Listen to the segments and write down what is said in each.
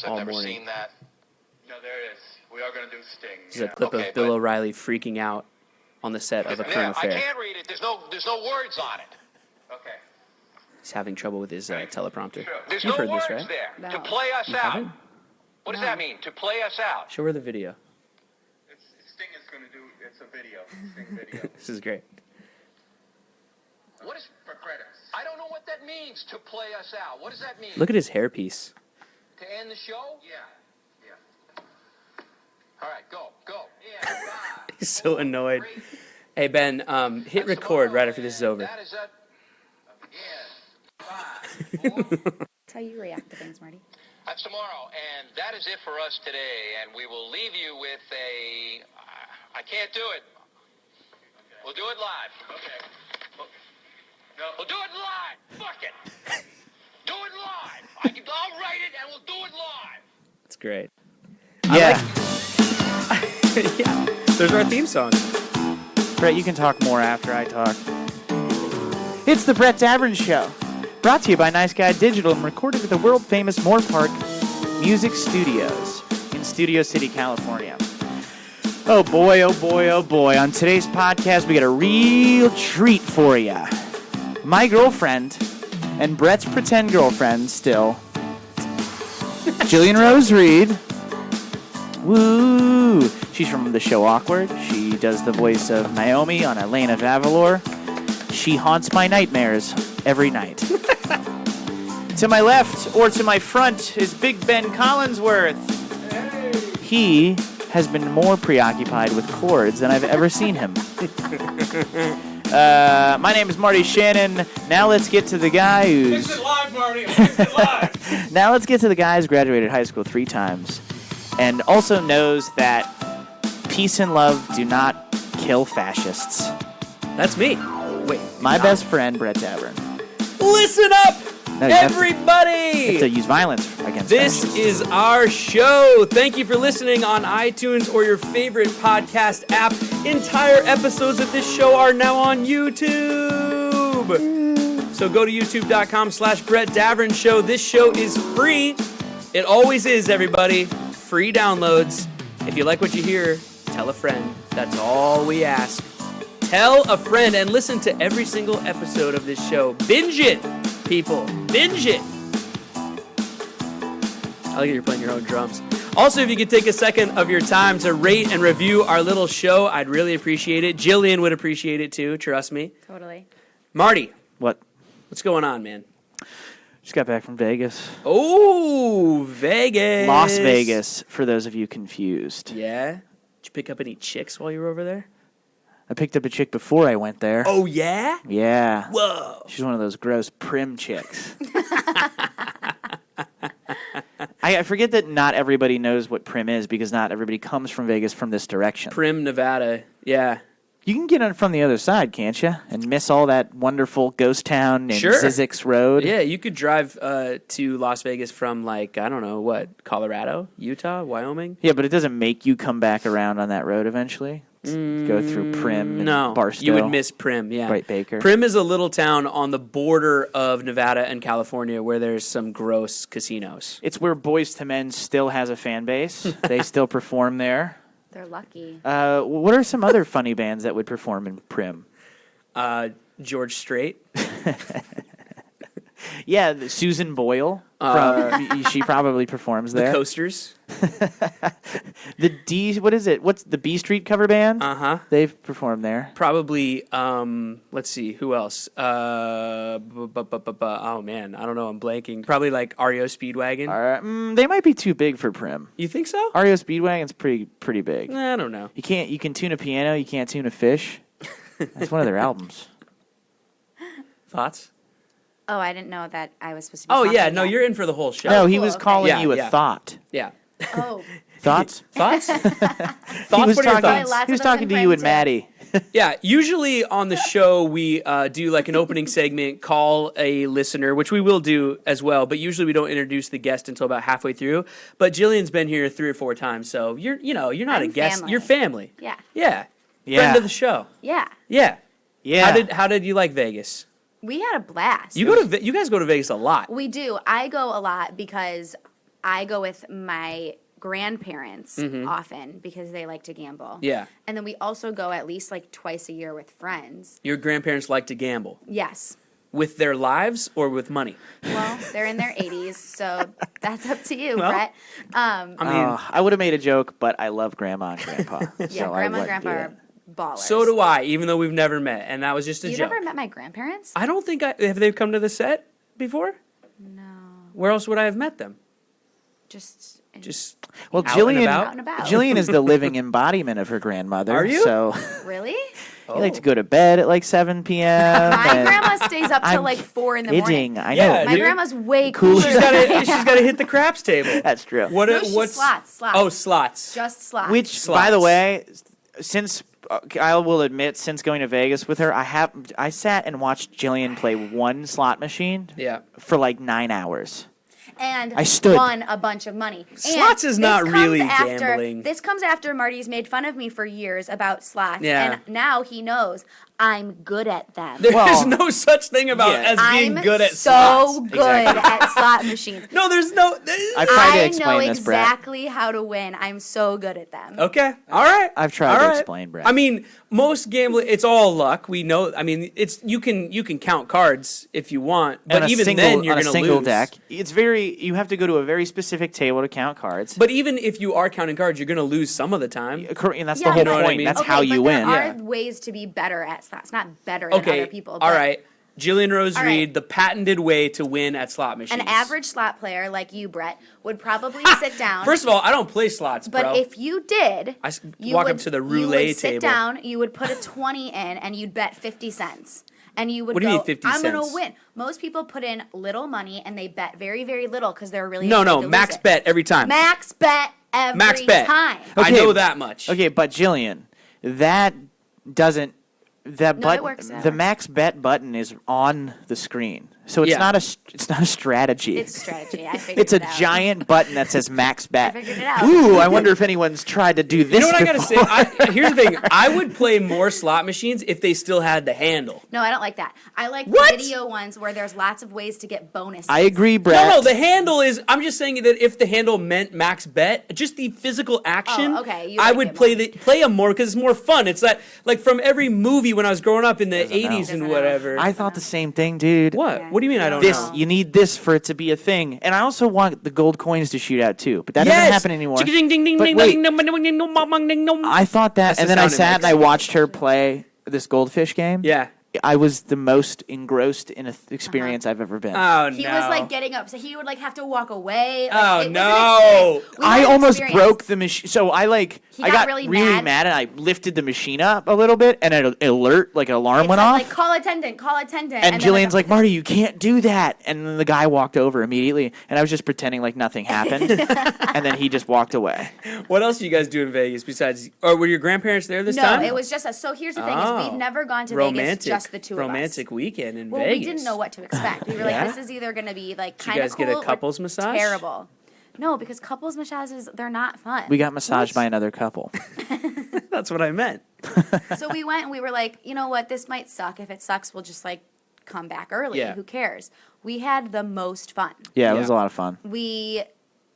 all morning. Seen that. No, there is. We are going to do Sting. This is a clip of Bill O'Reilly freaking out on the set of A Current Affair. I can't read it. There's no words on it. Okay. He's having trouble with his teleprompter. Sure. There's You've no heard words this, right? there. No. To play us out. Haven't? What does that mean? To play us out. Show her the video. Sting is going to do. It's a video. Sting video. This is great. What is for credits? I don't know what that means. To play us out. What does that mean? Look at his hairpiece. To end the show? Yeah. All right, go. Yeah. He's so annoyed. Hey, Ben, hit record right after this is over. That is it. That's how you react to things, Marty. That's tomorrow, and that is it for us today. And we will leave you with a. I can't do it. Okay. We'll do it live. Okay. No. We'll do it live. Fuck it. Do it live. I'll write it, and we'll do it live. It's great. Yeah. Yeah. There's our theme song. Brett, you can talk more after I talk. It's the Brett Davern Show. Brought to you by Nice Guy Digital and recorded at the world-famous Moore Park Music Studios in Studio City, California. Oh boy, oh boy, oh boy. On today's podcast, we got a real treat for you. My girlfriend and Brett's pretend girlfriend still, Jillian Rose Reed. Woo! She's from the show Awkward. She does the voice of Naomi on Elena of Avalor. She haunts my nightmares every night. To my left, or to my front, is Big Ben Collinsworth. Hey. He has been more preoccupied with chords than I've ever seen him. My name is Marty Shannon. Now let's get to the guy who's... Fix it live, Marty. Fix it live. Now let's get to the guy who's graduated high school 3 times and also knows that peace and love do not kill fascists. That's me. Wait. My best friend, Brett Davern. Listen up, No, everybody! You have to use violence against This fascists. is our show. Thank you for listening on iTunes or your favorite podcast app. Entire episodes of this show are now on YouTube. So go to youtube.com/Brett Davern Show. This show is free. It always is, everybody. Free downloads. If you like what you hear, tell a friend. That's all we ask. Tell a friend and listen to every single episode of this show. Binge it, people. Binge it. I like you're playing your own drums. Also, if you could take a second of your time to rate and review our little show, I'd really appreciate it. Jillian would appreciate it too, trust me. Totally. Marty. What? What's going on, man? Just got back from Vegas. Oh, Vegas. Las Vegas, for those of you confused. Yeah? Did you pick up any chicks while you were over there? I picked up a chick before I went there. Oh, yeah? Yeah. Whoa. She's one of those gross prim chicks. I forget that not everybody knows what prim is because not everybody comes from Vegas from this direction. Prim, Nevada. Yeah. You can get on from the other side, can't you? And miss all that wonderful ghost town and Sure. Zizix Road. Yeah, you could drive to Las Vegas from, like, I don't know, what, Colorado, Utah, Wyoming? Yeah, but it doesn't make you come back around on that road eventually. Go through Prim and Barstow. You would miss Prim, yeah. Right, Baker. Prim is a little town on the border of Nevada and California where there's some gross casinos. It's where Boyz II Men still has a fan base. They still perform there. They're lucky. What are some other funny bands that would perform in Prim? George Strait. Yeah, Susan Boyle. She probably performs there. The Coasters. The D, what is it? What's the B Street cover band? Uh-huh. They've performed there. Probably, let's see, who else? Oh, man, I don't know, I'm blanking. Probably like REO Speedwagon. They might be too big for Prim. You think so? REO Speedwagon's pretty big. I don't know. You can tune a piano, you can't tune a fish. That's one of their albums. Thoughts? Oh, I didn't know that I was supposed to be Oh, talking yeah, no, yet. you're in for the whole show. No, he cool, was okay. calling you a thought. Yeah. Oh. Thoughts? Thoughts? He Thoughts? was What are your talking, thoughts? he was talking to you and Maddie. Yeah, usually on the show we do like an opening segment, call a listener, which we will do as well, but usually we don't introduce the guest until about halfway through. But Jillian's been here 3 or 4 times, so you're not a guest. Family. You're family. Yeah. Yeah. Yeah. Friend of the show. Yeah. Yeah. Yeah. How did you like Vegas? We had a blast. You guys go to Vegas a lot. We do. I go a lot because I go with my grandparents often because they like to gamble. Yeah. And then we also go at least like twice a year with friends. Your grandparents like to gamble. Yes. With their lives or with money? Well, they're in their 80s, so that's up to you, Well, Brett. I mean, I would have made a joke, but I love Grandma and Grandpa. Yeah, so Grandma I and wouldn't Grandpa do are it. ballers. so do I, even though we've never met, and that was just a You joke. never met my grandparents? I don't think have they come to the set before? No. Where else would I have met them? Just Well, Out and about? Out and about. Jillian is the living embodiment of her grandmother. Are you? So really? you like to go to bed at like 7 p.m. My and grandma stays up till I'm like 4 in the kidding. morning. I Yeah, know. My dude. grandma's way Cool. cooler. She's than I got am. to hit the craps table. That's true. What? No, she's What's slots. Oh, slots. Just slots. Which, Slots. by the way, since I will admit, since going to Vegas with her, I sat and watched Jillian play one slot machine Yeah. for like 9 hours. and I stood. won a bunch of money. Slots And is not this comes really after, gambling. This comes after Marty's made fun of me for years about slots. Yeah. And now he knows I'm good at them. There's Well, no such thing about yeah. as being I'm good at so slots. good at slot machines. No, there's no. I've tried to I explain know this, Brett. exactly how to win. I'm so good at them. Okay. All right. I've tried All to right. explain, Brett. I mean, most gambling, it's all luck. We know. I mean, it's you can count cards if you want, but on a even single, then you're on a going to single lose. deck, you have to go to a very specific table to count cards. But even if you are counting cards, you're going to lose some of the time. And that's Yeah, the whole but- what I point. mean? That's Okay, how you but win. There Yeah. are ways to be better at slots. Not better than Okay. other people. All But right. Jillian Rose All Reed, right. the patented way to win at slot machines. An average slot player like you, Brett, would probably sit down. First of all, I don't play slots, but bro. if you did, I s- you walk would, up to the you roulette would sit table. down, you would put a 20 in, and you'd bet 50 cents. And you would What do you go, mean 50 I'm going cents? to win. Most people put in little money, and they bet very, very little because they're really No, afraid to max lose it. bet every time. Max bet every Max bet. time. I Okay. know that much. Okay, but Jillian, that doesn't. That No, it button, works, that the works. max bet button is on the screen, so it's Yeah. not a strategy. It's a strategy. I figured It's a it out. giant button that says max bet. I figured it out. Ooh, I wonder if anyone's tried to do this. You know what I gotta before. say? Here's the thing. I would play more slot machines if they still had the handle. No, I don't like that. I like What? the video ones where there's lots of ways to get bonuses. I agree, Brett. No, the handle is. I'm just saying that if the handle meant max bet, just the physical action. Oh, okay, you I like would it play them more because it's more fun. It's like from every movie when I was growing up in the Doesn't know. 80s and Doesn't know. whatever. I thought the same thing, dude. What? Yeah. What do you mean? I don't This know. you need this for it to be a thing, and I also want the gold coins to shoot out too, but that doesn't happen anymore. But wait, I thought that, That's and the then I sound it sat and I makes. watched her play this goldfish game. Yeah. I was the most engrossed in an experience I've ever been. Oh He no. was like getting up, so he would like have to walk away. Like, Oh, it was an no. experience. We I had an almost experience. broke the machine. So I He I got got really mad. mad. And I lifted the machine up a little bit, and an alert, like an alarm It went said, off. like, call attendant, call attendant. and then, Jillian's like, Marty, you can't do that. And then the guy walked over immediately, and I was just pretending like nothing happened. And then he just walked away. What else do you guys do in Vegas besides? Or were your grandparents there this no, time? it was just us. So here's the thing: Oh. is we've never gone to romantic, Vegas, just the two of us. romantic weekend in Well, Vegas. we didn't know what to expect. We were Yeah? like, this is either going to be like Did you kind of guys cool get a or couples massage? terrible. No, because couples massages, they're not fun. We got massaged by another couple. That's what I meant. So we went and we were like, you know what, this might suck. If it sucks, we'll just like come back early. Yeah. Who cares? We had the most fun. Yeah, it was Yeah. a lot of fun. We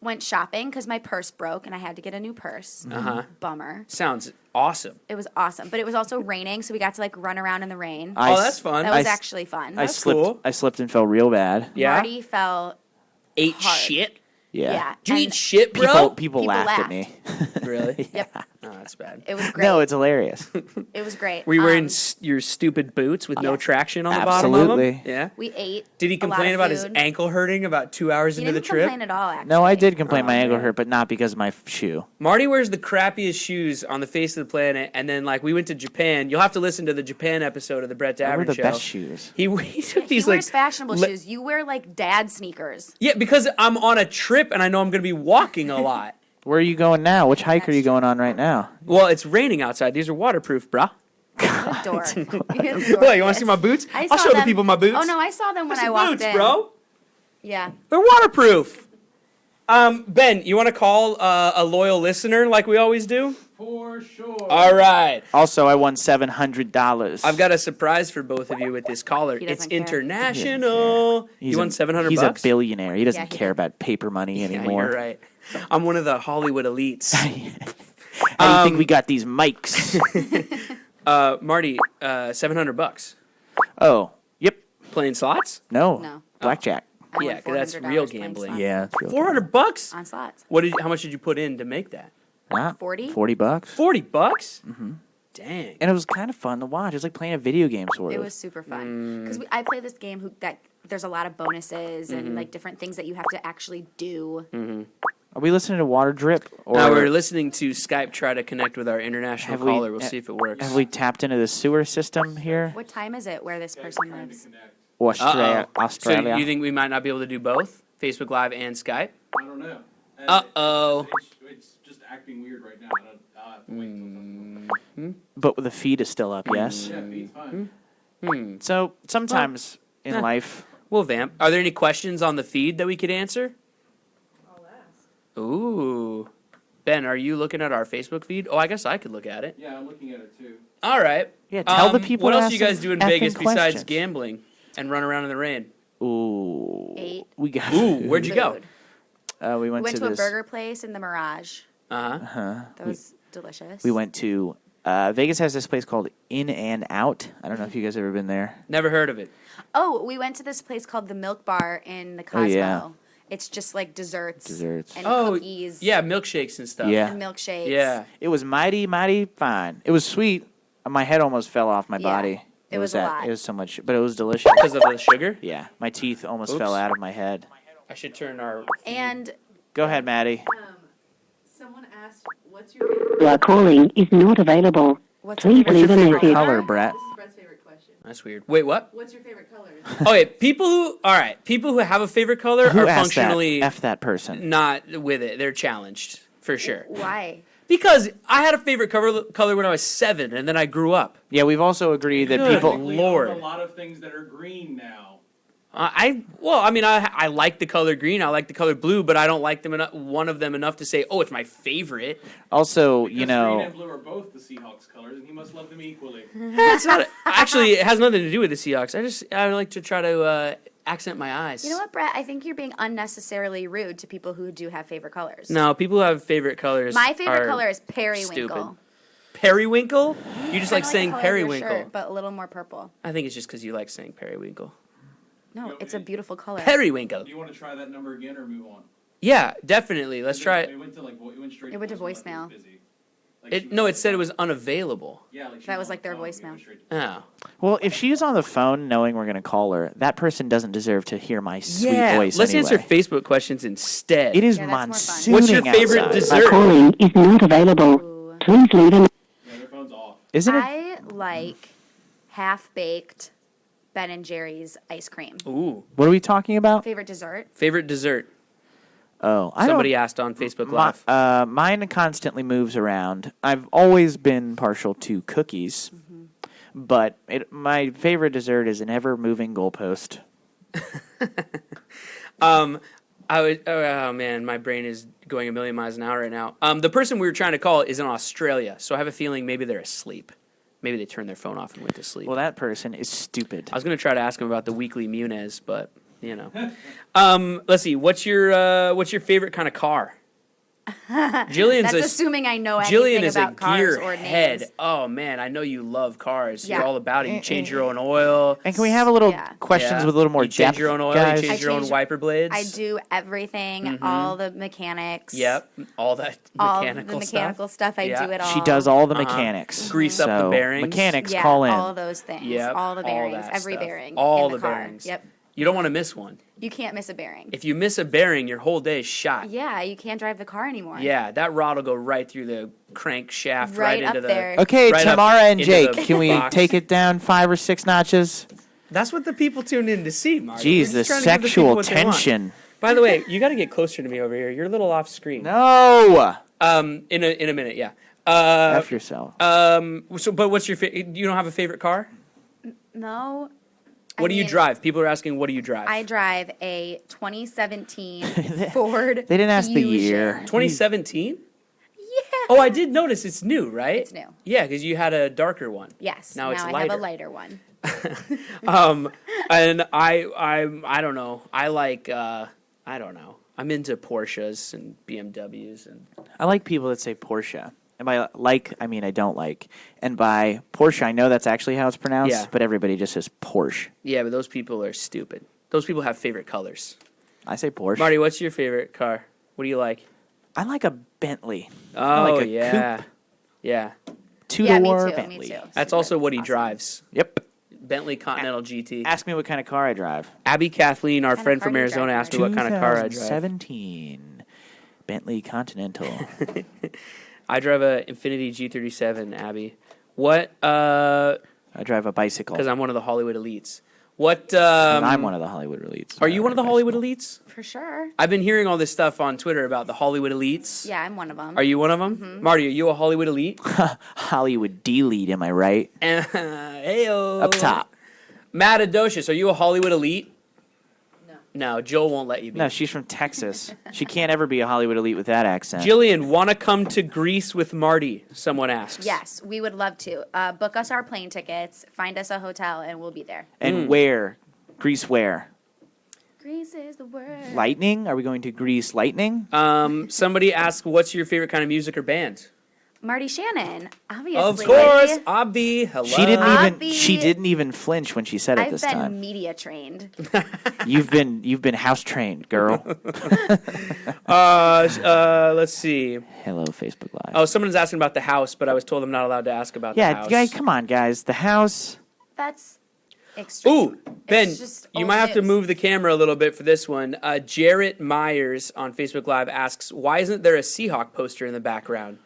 went shopping because my purse broke and I had to get a new purse. Uh-huh. Bummer. Sounds awesome. It was awesome, but it was also raining, so we got to like run around in the rain. Oh, that's fun. That was I s- actually fun. I That's slipped. cool. I slipped and fell real bad. Yeah. Marty fell. Ate hard. shit. Yeah. Yeah. Did you and eat shit, bro? People People laughed at laughed. me. Really? Yep. Oh, that's bad. It was great. No, it's hilarious. It was great. Were you wearing Um, your stupid boots with no yes. traction on the bottom of them? Absolutely. Yeah. we ate. Did he a lot complain of about his food. ankle hurting about 2 hours He into the didn't trip? complain at all. Actually. No, I did complain my ankle man. hurt, but not because of my shoe. Marty wears the crappiest shoes on the face of the planet, and then like we went to Japan. You'll have to listen to the Japan episode of the Brett I wear Davern the show. best shoes. He took He these wears like fashionable le- shoes. You wear like dad sneakers. Yeah, because I'm on a trip and I know I'm going to be walking a lot. Where are you going now? Which hike are That's you going on right now? Well, it's raining outside. These are waterproof, brah. What a dork. What, you want to see my boots? I I'll saw show the them- people my boots. Oh no, I saw them when They're I some walked boots, in. bro. Yeah. They're waterproof. Ben, you want to call a loyal listener like we always do? For sure. All right. Also, I won $700. I've got a surprise for both of you with this caller. He It's doesn't care. international. You won $700 He's bucks? a billionaire. He doesn't Yeah, he care did. about paper money Yeah, anymore. you're right. I'm one of the Hollywood elites. How do you think we got these mics? Marty, $700. Oh, yep. Playing slots? No. No. Blackjack. I won Yeah, 'cause that's $400 real playing gambling. slots. Yeah. It's real $400? On slots. How much did you put in to make that? Huh? 40? $40. $40? Mm-hmm. Dang. And it was kind of fun to watch. It was like playing a video game, sort It of. was super fun because I play this game that there's a lot of bonuses Mm-hmm. and like different things that you have to actually do. Are we listening to Water Drip? Or Now we're listening to Skype try to connect with our international Have we- caller. We'll see if it works. have we tapped into the sewer system here? What time is it where this person lives? Australia. Uh-oh. Australia. So you think we might not be able to do both? Facebook Live and Skype? I don't know. Uh-oh. It's just acting weird right now. I'll have to wait until But the feed is still up, yes? Yeah, feed's fine. So sometimes in life, We'll vamp. Are there any questions on the feed that we could answer? I'll ask. Ooh. Ben, are you looking at our Facebook feed? Oh, I guess I could look at it. Yeah, I'm looking at it too. All right. yeah, tell the people. What to else ask you guys some do in effing Vegas besides questions. gambling and run around in the rain? Ooh. 8. We got. Ooh, where'd you go? Food. We We went went to to a this. burger place in the Mirage. Uh-huh. That was delicious. We went to. Vegas has this place called In and Out. I don't know if you guys ever been there. Never heard of it. Oh, we went to this place called the Milk Bar in the Cosmo. Oh, yeah. It's just like desserts. Desserts. And Oh, cookies. yeah, milkshakes and stuff. Yeah. And milkshakes. Yeah. It was mighty, mighty fine. It was sweet. My head almost fell off my Yeah. body. It was a lot. It was so much, but it was delicious. Because of the sugar? Yeah, my teeth almost Oops. fell out of my head. I should turn our... And Go ahead, Maddie. Someone asked, "What's your favorite?" You are calling is not available. what's Please your leave a Favorite message. color, Brett? This is Brett's favorite question. That's weird. Wait, what? What's your favorite color? Okay, people who have a favorite color Who are asked functionally that? F that person. not with it. They're challenged, for sure. Why? Because I had a favorite color when I was 7, and then I grew up. Yeah, we've also agreed that Good people. Technically, Lord. own a lot of things that are green now. I like the color green. I like the color blue, but I don't like them one of them enough to say, oh, it's my favorite. Also, Because you green know, and blue are both the Seahawks colors, and he must love them equally. It's not. Actually, it has nothing to do with the Seahawks. I like to try to accent my eyes. You know what, Brett? I think you're being unnecessarily rude to people who do have favorite colors. No, people who have favorite colors. My favorite are color is periwinkle. stupid. Periwinkle? You just like Kinda saying the color of your periwinkle. shirt, but a little more purple. I think it's just because you like saying periwinkle. No, it's a beautiful color. Periwinkle. Do you want to try that number again or move on? Yeah, definitely. Let's try It it. went to like it went straight. It went to voicemail. It voicemail. was busy. Like, she was It said it was unavailable. Yeah, like she That was on like the their phone, it voicemail. went straight to Oh. well, if she's on the phone knowing we're going to call her, that person doesn't deserve to hear my sweet Yeah, voice. let's anyway. answer Facebook questions instead. It is Yeah, that's more fun. monsooning What's your favorite outside. dessert? Your calling is not available. Ooh. Please leave a Yeah, their phone's off. Isn't it? I like half-baked Ben and Jerry's ice cream. Ooh, What are we talking about? Favorite dessert? favorite dessert? Oh, I Somebody don't. asked on Facebook Live. Mine constantly moves around. I've always been partial to cookies, but my favorite dessert is an ever-moving goalpost. Oh man, my brain is going a million miles an hour right now. The person we were trying to call is in Australia, so I have a feeling maybe they're asleep. Maybe they turned their phone off and went to sleep. Well, that person is stupid. I was gonna try to ask him about the weekly Muniz, but you know. Let's see. What's your favorite kind of car? Jillian's That's a assuming I know anything Jillian is a about cars or gearhead. names. Oh man, I know you love cars. Yeah. You're all about it. You change your own oil. And can we have a little Yeah. questions Yeah. with a little more You change depth, your own oil. guys? You change your own change- wiper blades. I do everything, all the mechanics. Yep, all that All mechanical the mechanical stuff. I Yeah. do it all. She does all the Uh-huh. mechanics. Grease up the So, bearings. Mechanics, Yeah, call in. all those things. Yep, all the all bearings, that every stuff. bearing All in the, the car. bearings. Yep. You don't want to miss one. You can't miss a bearing. If you miss a bearing, your whole day is shot. Yeah, you can't drive the car anymore. Yeah, that rod will go right through the crankshaft, Right into up the. there. Okay, right up Tamara and into Jake, the can we box. take it down 5 or 6 notches? That's what the people tuned in to see, Marty. Jeez, We're the just trying to give people sexual what they want. tension. By the way, you got to get closer to me over here. You're a little off screen. No! In a minute, yeah. F yourself. But what's your you don't have a favorite car? No. What do you drive? People are asking, what do you drive? I drive a 2017 Ford. They didn't ask the Fusion. year. 2017? Oh, I did notice it's new, right? It's new. Yeah, because you had a darker one. Yes. Now it's I lighter. have a lighter one. And I don't know. I don't know. I'm into Porsches and BMWs and I like people that say Porsche. And by like, I mean I don't like. And by Porsche, I know that's actually how it's pronounced, Yeah. but everybody just says Porsche. yeah, but those people are stupid. Those people have favorite colors. I say Porsche. Marty, what's your favorite car? What do you like? I like a Bentley. Oh, like a yeah. coupe. Yeah. Yeah, me Two-door too. Bentley. Me too. That's Super also what he awesome. drives. Yep. Bentley Continental GT. Ask me what kind of car I drive. Abby Kathleen, our What kind of friend car from do you Arizona, drive, asked me what kind of car I drive. 2017 Bentley Continental. I drive a Infiniti G37, Abby. What? I drive a bicycle. Because I'm one of the Hollywood elites. What? And I'm one of the Hollywood elites. Are you one of the I ride a Hollywood bicycle. elites? For sure. I've been hearing all this stuff on Twitter about the Hollywood elites. Yeah, I'm one of them. Are you one of them? Mm-hmm. Marty, are you a Hollywood elite? Hollywood D-lead, am I right? Heyo. Up top. Matt Adocious, are you a Hollywood elite? No. No, Joel won't let you be. No, she's from Texas. She can't ever be a Hollywood elite with that accent. Jillian, want to come to Greece with Marty? Someone asks. Yes, we would love to. Book us our plane tickets, find us a hotel, and we'll be there. And where? Greece where? Greece is the word. Lightning? Are we going to Greece lightning? Somebody asked, what's your favorite kind of music or band? Marty Shannon, obviously. Of course, Abby. Hello. She Abby. didn't even flinch when she said it I've this been time. media trained. You've been house trained, girl. Let's see. Hello, Facebook Live. Oh, someone's asking about the house, but I was told I'm not allowed to ask about the yeah, house. guys, come on, guys. The house. That's extreme. Ooh, Ben, It's just you old might have to news. move the camera a little bit for this one. Jarrett Myers on Facebook Live asks, why isn't there a Seahawk poster in the background?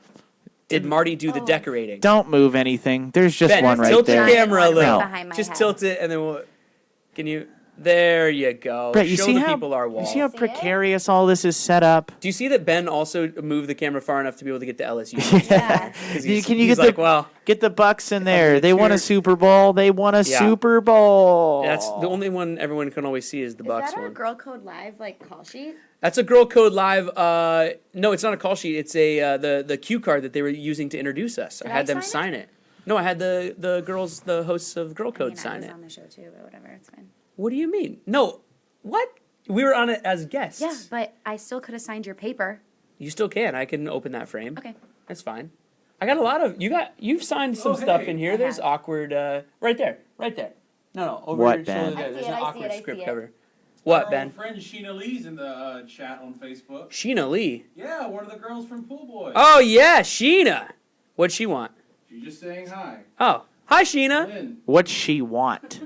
Did Marty do the decorating? Don't move anything. There's just Ben, one right tilt there. the camera a Giant one little. right behind my Just head. tilt it, and then we'll... Can you... There you go. Brett, you Show see the how people our wall. you see how See it? precarious all this is set up. Do you see that Ben also moved the camera far enough to be able to get the LSU? Yeah. 'Cause he's, Can you he's get like, the well, get the Bucks in there? They won a cheers. Super Bowl. They won a Yeah. Super Bowl. that's the only one everyone can always see is the Is Bucks that our one. Girl Code Live call sheet? That's a Girl Code Live. No, it's not a call sheet. It's a the cue card that they were using to introduce us. Did I had I them sign sign it. No, I had the girls, the hosts of Girl Code, I sign was it. on the show too, but whatever, it's fine. What do you mean? No, what? We were on it as guests. Yeah, but I still could have signed your paper. You still can. I can open that frame. Okay. That's fine. I got a lot of you've signed some stuff hey. in here. There's awkward right there. No, over What, your Ben? shoulder there. I see There's it, an I see awkward it, I script see it. cover. What, Our Ben? old friend Sheena Lee's in the chat on Facebook. Sheena Lee. Yeah, one of the girls from Pool Boy. Oh yeah, Sheena. What'd she want? She's just saying hi. Oh, hi Sheena. Lynn. What's she want?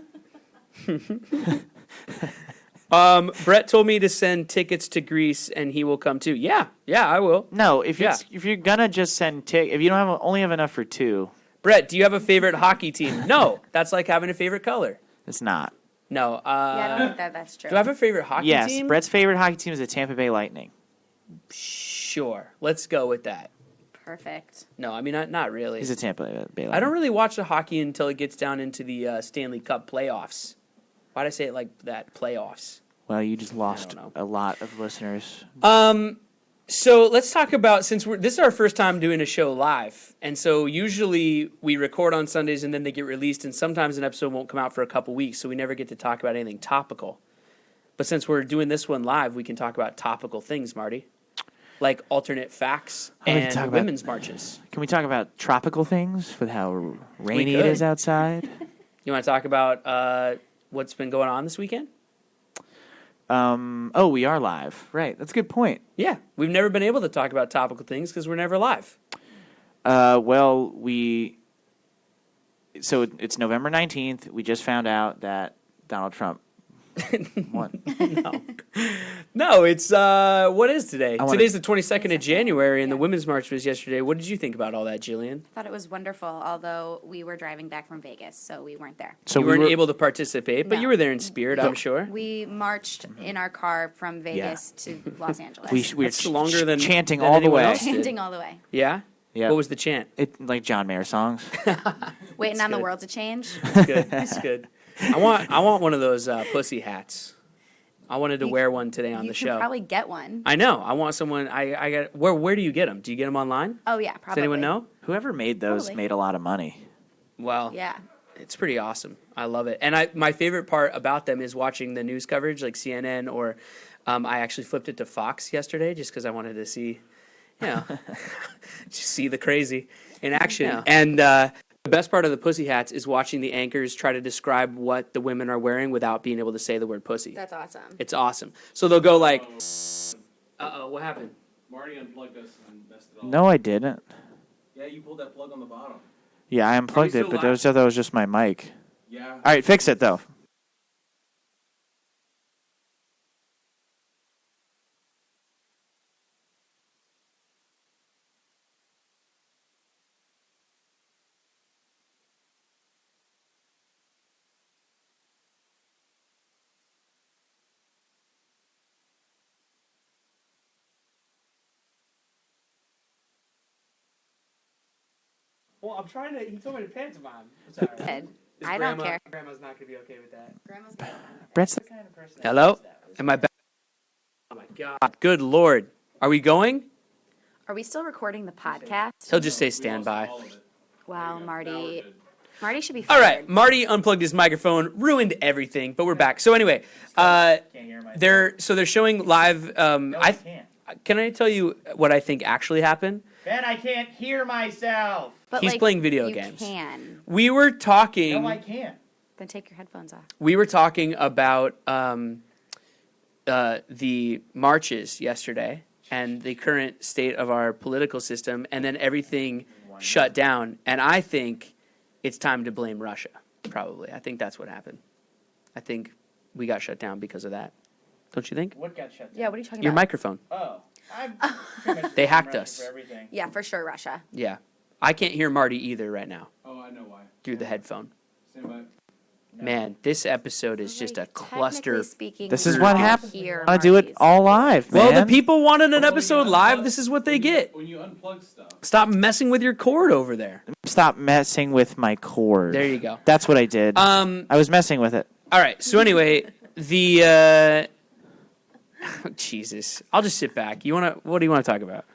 Brett told me to send tickets to Greece, and he will come too. Yeah, I will. No, if Yeah. you're gonna just send if you don't only have enough for two, Brett, do you have a favorite hockey team? No, that's like having a favorite color. it's not. No. Yeah, I don't think that's true. Do I have a favorite hockey Yes, team? Brett's favorite hockey team is the Tampa Bay Lightning. Sure. Let's go with that. Perfect. No, I mean not really. He's a Tampa Bay Lightning. I don't really watch the hockey until it gets down into the Stanley Cup playoffs. Why'd I say it like that? Playoffs. Well, you just lost don't a lot of listeners. So let's talk about, since this is our first time doing a show live, and so usually we record on Sundays and then they get released, and sometimes an episode won't come out for a couple weeks, so we never get to talk about anything topical. But since we're doing this one live, we can talk about topical things, Marty, like alternate facts And we can and talk about- women's marches. Can we talk about tropical things with how rainy it could. is outside? You want to talk about what's been going on this weekend? Oh, we are live. Right. That's a good point. Yeah, we've never been able to talk about topical things because we're never live. Well, so it's November 19th. We just found out that Donald Trump won. No, it's what is today? wanna- Today's the 22nd of January, and the Women's March was yesterday. What did you think about all that, Jillian? Thought it was wonderful, although we were driving back from Vegas, so we weren't there. So You we weren't were able to participate, but No. you were there in spirit, I'm sure. We marched in our car from Vegas to Los Angeles. we were That's longer than chanting than all the anyone way. else did. Chanting all the way. Yeah? Yeah. What was the chant? It like John Mayer songs. Waiting on the good. world to change. It's good. It's good. I want one of those pussy hats. I wanted to You wear can- one today on you the can show. probably get one. I know. I want someone. I got. Where do you get them? Do you get them online? Oh yeah, Does probably. anyone know? Whoever made those Totally. made a lot of money. Well, Yeah. it's pretty awesome. I love it. And my favorite part about them is watching the news coverage, like CNN, or I actually flipped it to Fox yesterday just because I wanted to see, just see the crazy in action. Yeah. And the best part of the Pussy Hats is watching the anchors try to describe what the women are wearing without being able to say the word pussy. That's awesome. It's awesome. So they'll go like, "Uh-oh, what happened?" Marty unplugged us and messed it all No, up. I didn't. Yeah, you pulled that plug on the bottom. Yeah, I unplugged still it, but live? that was just my mic. Yeah. All right, fix it though. Well, I'm trying to. He told me to pantomime. Sorry. Good. I don't care. Grandma's not gonna be okay with that. Grandma's good. Brett's the kind of person. that Hello? does that. Am I back? Oh my God! Good Lord! Are we going? Are we still recording the podcast? He'll just say We stand lost by. all of it. Wow, There you go. Now we're Marty. good. Marty should be All fired. right, Marty unplugged his microphone, ruined everything, but we're back. So anyway, Can't hear myself. they're showing live. No, I can't. Can I tell you what I think actually happened? Ben, I can't hear myself. But, He's like, playing video you games. Can. We were talking. No, I can't. Then take your headphones off. We were talking about the marches yesterday and the current state of our political system, and then everything shut down. And I think it's time to blame Russia, probably. I think that's what happened. I think we got shut down because of that. Don't you think? What got shut down? Yeah, what are you talking Your about? microphone. Oh, I'm pretty much They hacked Russia us. for everything. Yeah, for sure, Russia. Yeah. I can't hear Marty either right now Oh, I know why. through the headphone. Stand by. No. Man, this episode is just a Like, cluster. technically speaking, This we is what can't happens. hear I do it Marty's. all live, man. Well, the people wanted an Well, episode when you live. unplug- This is what they when you- get. When you unplug stuff. Stop messing with your cord over there. Stop messing with my cord. There you go. That's what I did. Um. I was messing with it. All right. So anyway, the Jesus. I'll just sit back. What do you want to talk about?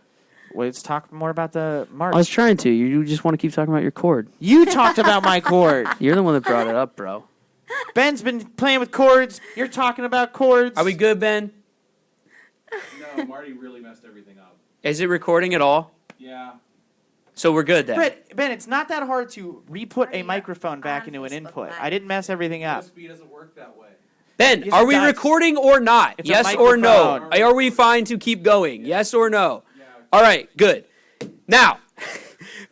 Let's talk more about the march. I was trying to. You just want to keep talking about your cord. You talked about my cord. You're the one that brought it up, bro. Ben's been playing with cords. You're talking about cords. Are we good, Ben? No, Marty really messed everything up. Is it recording at all? Yeah. So we're good then. Ben, it's not that hard to re-put a Marty, microphone back on into an Facebook input. Live. I didn't mess everything up. USB doesn't work that way. Ben, Yes, are it we does. recording or not? It's a Yes or no? microphone. Are we fine to keep going? Yes or no? Yeah. All right, good. Now,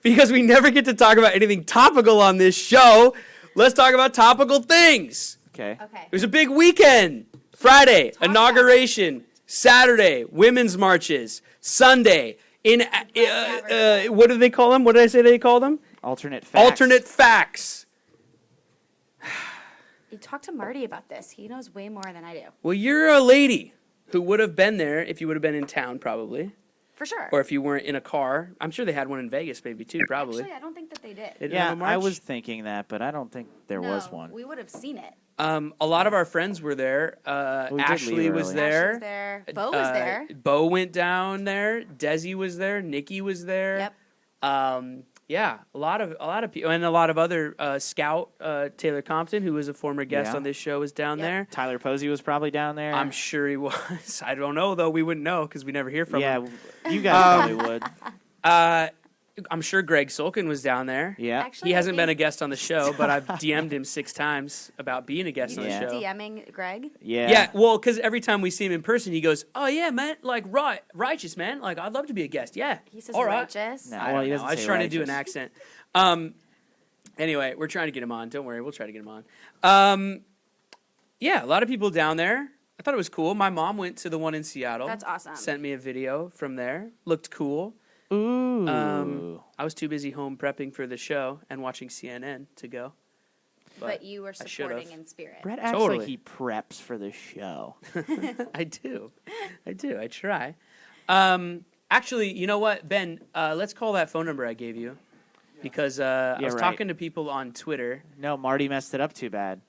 because we never get to talk about anything topical on this show, let's talk about topical things. Okay. Okay. It was a big weekend. Friday, about inauguration. Saturday, women's marches. Sunday, what do they call them? What did I say they call them? Alternate facts. Alternate facts. You talk to Marty about this. He knows way more than I do. Well, you're a lady who would have been there if you would have been in town, probably. For sure. Or if you weren't in a car. I'm sure they had one in Vegas, maybe, too, probably. Actually, I don't think that they did. They didn't have Yeah, a I march? was thinking that, but I don't think there was No, one. We would have seen it. A lot of our friends were there. We did Ashley leave was early. there. Ash was there. Bo was there. Bo went down there. Desi was there. Nikki was there. Yep. Yeah, a lot of people, and a lot of other Scout Taylor Compton, who was a former guest Yeah. on this show, was down Yep. there. Tyler Posey was probably down there. I'm sure he was. I don't know though. We wouldn't know because we never hear from yeah, him. you guys probably would. I'm sure Greg Sulkin was down there. Yeah. Actually, He I hasn't been a think guest on the show, but I've DM'd him 6 times about being a guest on the Yeah. show. DMing Greg. Yeah. Yeah, well, because every time we see him in person, he goes, "Oh yeah, man, like righteous, man. Like I'd love to be a guest. Yeah, He says all right." righteous. No. I Well, don't he know. doesn't I was say trying to do an righteous. accent. Anyway, we're trying to get him on. Don't worry, we'll try to get him on. Yeah, a lot of people down there. I thought it was cool. My mom went to the one in Seattle. That's awesome. Sent me a video from there. Looked cool. Ooh. I was too busy home prepping for the show and watching CNN to go. But you were I should've. supporting in spirit. Brett acts Totally. like he preps for the show. I do. I try. Actually, you know what, Ben? Let's call that phone number I gave you because I was right. talking to people on Twitter. No, Marty messed it up too bad.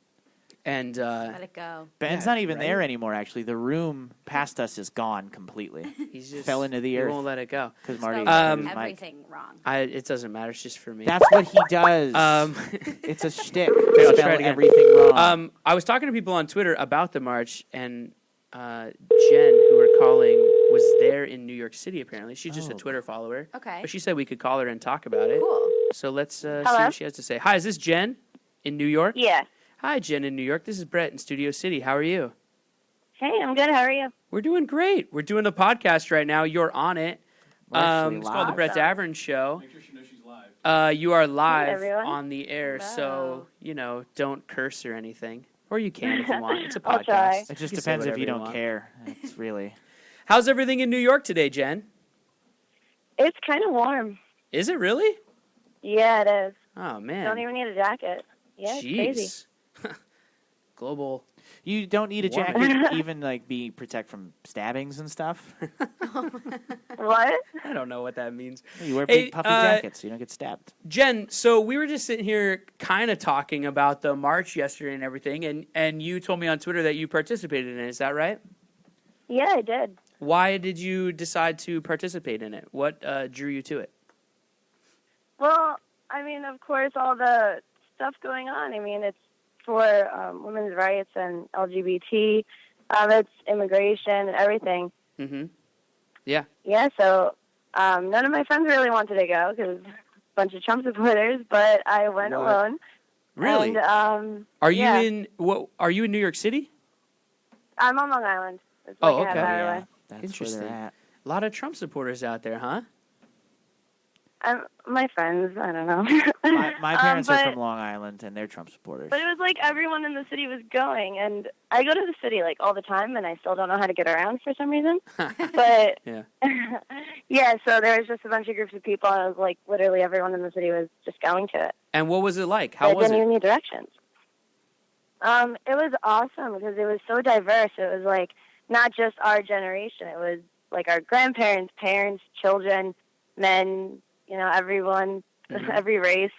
And Let it go. Ben's Yeah, not even right? there anymore, actually. The room past us is gone completely. he's just Fell into the he earth. won't let it go. Because Marty Spelled his mic. everything wrong. It doesn't matter. It's just for me. That's what he does. Um, It's a shtick. Okay, I'll Spell try it again. everything wrong. I was talking to people on Twitter about the march, and Jen, who we're calling, was there in New York City, apparently. She's just a Oh. Twitter follower. Okay. But she said we could call her and talk about it. Cool. So let's see Hello? what she has to say. Hi, is this Jen in New York? Yeah. Hi, Jen in New York. This is Brett in Studio City. How are you? Hey, I'm good. How are you? We're doing great. We're doing a podcast right now. You're on it. We're actually It's called the live. Brett Davern Show. Make sure she knows she's live. You are live everyone. on the air, so, Hello. don't curse or anything. Or you can if you want. It's a podcast. I'll try. It just You can say depends if whatever you don't want. care. It's really. How's everything in New York today, Jen? It's kind of warm. Is it really? Yeah, it is. Oh, man. Don't even need a jacket. Yeah, it's crazy. Jeez. Global. You don't need a Warming. jacket, even like be protect from stabbings and stuff. What? I don't know what that means. You wear Hey, big puffy jackets so you don't get stabbed. Jen, so we were just sitting here kind of talking about the march yesterday and everything, and you told me on Twitter that you participated in it. Is that right? Yeah, I did. Why did you decide to participate in it? What drew you to it? Well, I mean, of course, all the stuff going on. I mean, it's for women's rights and LGBT. It's immigration and everything. Mm-hmm. Yeah. Yeah, so none of my friends really wanted to go because a bunch of Trump supporters, but I went What? alone. Really? And, Are you yeah. in Are you in New York City? I'm on Long Island. It's Oh, like a half okay. hour Yeah, away. that's where Interesting. they're at. A lot of Trump supporters out there, huh? My friends, I don't know. My parents are but- from Long Island, and they're Trump supporters. But it was like everyone in the city was going, and I go to the city like all the time, and I still don't know how to get around for some reason. But Yeah. yeah, so there was just a bunch of groups of people, and it was like literally everyone in the city was just going to it. And what was it like? I How was didn't it? even need directions. It was awesome because it was so diverse. It was like not just our generation. It was like our grandparents, parents, children, men. Everyone, Mhm. every race.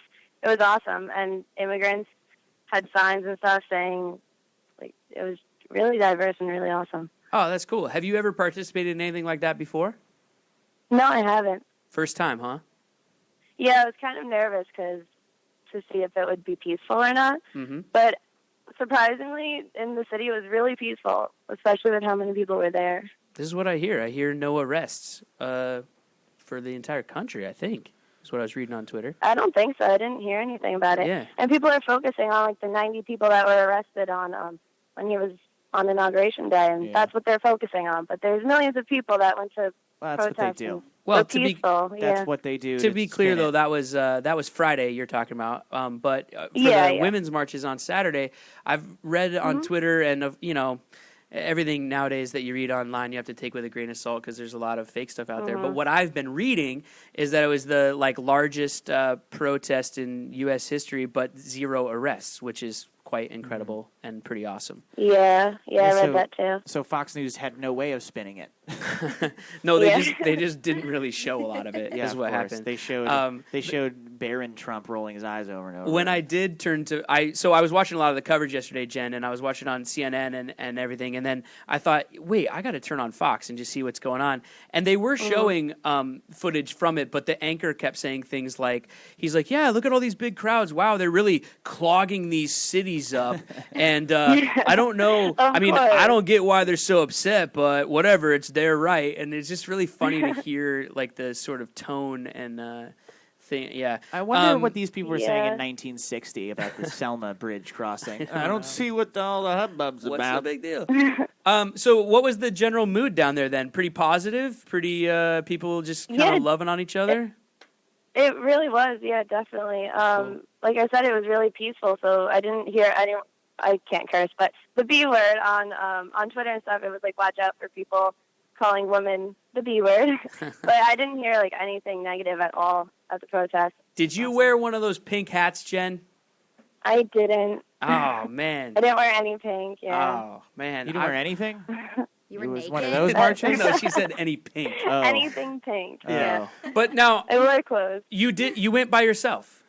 It was awesome, and immigrants had signs and stuff saying, like, it was really diverse and really awesome. Oh, that's cool. Have you ever participated in anything like that before? No, I haven't. First time, huh? Yeah, I was kind of nervous to see if it would be peaceful or not. Mm-hmm. But surprisingly, in the city, it was really peaceful, especially with how many people were there. This is what I hear. I hear no arrests for the entire country, I think. That's what I was reading on Twitter. I don't think so. I didn't hear anything about it. Yeah. And people are focusing on like the 90 people that were arrested on when he was on Inauguration Day, and Yeah. that's what they're focusing on. But there's millions of people that went to Well, that's what they protest. do. and Well, were to be peaceful. That's yeah. what they do. to be clear, spin though, it. that was Friday you're talking about. But for Yeah, the yeah. women's marches on Saturday, I've read on Twitter and everything nowadays that you read online, you have to take with a grain of salt because there's a lot of fake stuff out there. But what I've been reading is that it was the largest protest in U.S. history, but 0 arrests, which is quite incredible and pretty awesome. Yeah, I So- read that too. So Fox News had no way of spinning it. No, they Yeah. just didn't really show a lot of it. Yeah, is of what course. happened. They showed Barron Trump rolling his eyes over and over. When I did turn to I was watching a lot of the coverage yesterday, Jen, and I was watching on CNN and everything, and then I thought, wait, I got to turn on Fox and just see what's going on. And they were showing footage from it, but the anchor kept saying things like, he's like, yeah, look at all these big crowds. Wow, they're really clogging these cities up. And I don't know. I mean, course. I don't get why they're so upset, but whatever, it's their right. And it's just really funny to hear like the sort of tone and thing. Yeah. I wonder what these people were saying in yeah. 1960 about the Selma Bridge crossing. I don't see what all the hubbub's What's about. the big deal? So what was the general mood down there then? Pretty positive? Pretty people just kind of Yeah. loving on each other? It really was, yeah, definitely. Like I said, it was really peaceful, so I can't curse, but the B word on Twitter and stuff, it was like, watch out for people calling women the B word. But I didn't hear like anything negative at all at the protest. Did you wear one of those pink hats, Jen? I didn't. Oh, man. I didn't wear any pink, yeah. Oh, man. You didn't wear anything? You were It was naked. one of those marches? No, she said any pink. Oh. Anything pink, yeah. But now, I wore clothes. you went by yourself.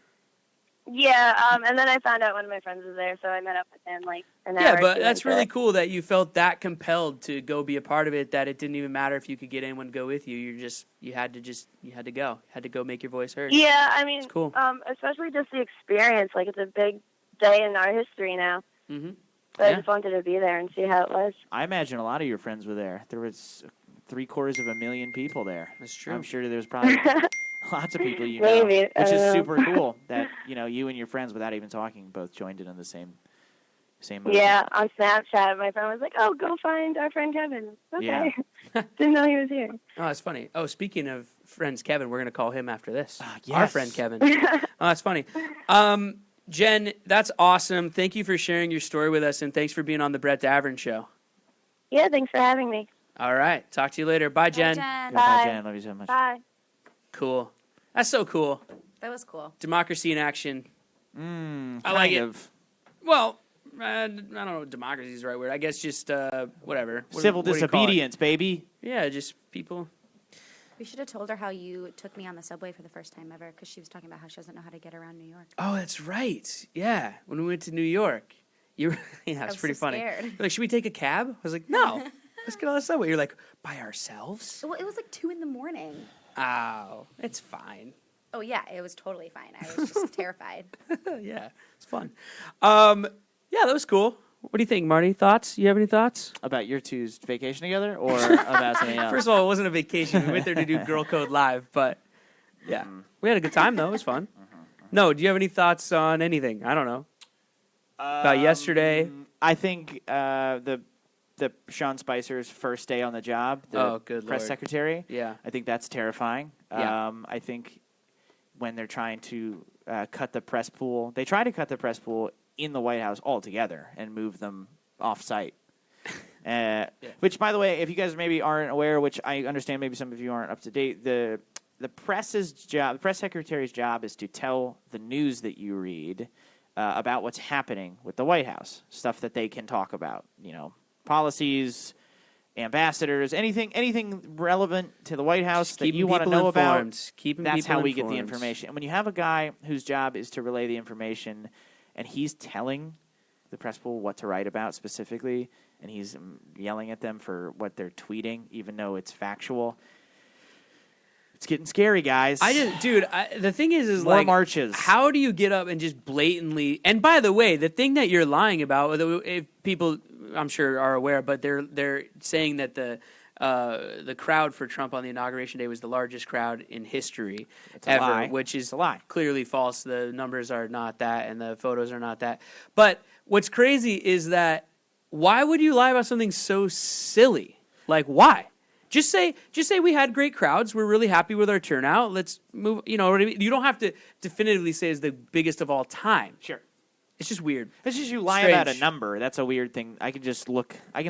Yeah, and then I found out one of my friends was there, so I met up with him like an hour. Yeah, or but two that's into really it. cool that you felt that compelled to go be a part of it, that it didn't even matter if you could get anyone to go with you. You had to go make your voice heard. Yeah, I mean, It's cool. Especially just the experience. Like, it's a big day in our history now. Mm-hmm. So I Yeah. just wanted to be there and see how it was. I imagine a lot of your friends were there. There was 750,000 people there. That's true. I'm sure there's probably lots of people you know, Maybe, I which is don't know. super cool that you and your friends, without even talking, both joined in on the same movement. Yeah, on Snapchat, my friend was like, "Oh, go find our friend Kevin." Okay, didn't know he was here. Oh, that's funny. Oh, speaking of friends, Kevin, we're going to call him after this. Yes. Our friend Kevin. Oh, that's funny. Jen, that's awesome. Thank you for sharing your story with us, and thanks for being on the Brett Davern Show. Yeah, thanks for having me. All right. Talk to you later. Bye, Jen. Jen. Bye, Bye. Jen. Love you so much. Bye. Cool. That's so cool. That was cool. Democracy in action. I like it. Well, I don't know if democracy is the right word. I guess just whatever. Civil What do you call it? disobedience, baby. Yeah, just people. We should have told her how you took me on the subway for the first time ever, because she was talking about how she doesn't know how to get around New York. Oh, that's right. Yeah, when we went to New York. Yeah, it's was pretty so funny. scared. You're like, should we take a cab? I was like, no. Let's get on the subway. You're like, by ourselves? Well, it was like 2 a.m. Oh, it's fine. Oh yeah, it was totally fine. I was just terrified. Yeah, it's fun. Yeah, that was cool. What do you think, Marty? Thoughts? You have any thoughts? About your two's vacation together, or about something else? First of all, it wasn't a vacation. We went there to do Girl Code Live, but yeah. We had a good time, though. It was fun. No, do you have any thoughts on anything? I don't know. About yesterday? I think the Sean Spicer's first day on the job, the good press Lord. secretary. Yeah. I think that's terrifying. Yeah. I think when they're trying to cut the press pool, they try to cut the press pool in the White House altogether and move them off-site. Which, by the way, if you guys maybe aren't aware, which I understand maybe some of you aren't up to date, the press's job, the press secretary's job is to tell the news that you read about what's happening with the White House, stuff that they can talk about, policies, ambassadors, anything relevant to the White House that you want to know about. That's how we get the information. And when you have a guy whose job is to relay the information, and he's telling the press pool what to write about specifically, and he's yelling at them for what they're tweeting, even though it's factual. It's getting scary, guys. The thing is More like, marches. How do you get up and just blatantly? And by the way, the thing that you're lying about, if people, I'm sure, are aware, but they're saying that the crowd for Trump on the inauguration day was the largest crowd in history ever, lie. which is a lie. Clearly false. The numbers are not that, and the photos are not that. But what's crazy is that why would you lie about something so silly? Like, why? Just say we had great crowds. We're really happy with our turnout. Let's move. You know what I mean? You don't have to definitively say it's the biggest of all time. Sure. It's just weird. It's just you lie Strange. about a number. That's a weird thing. I can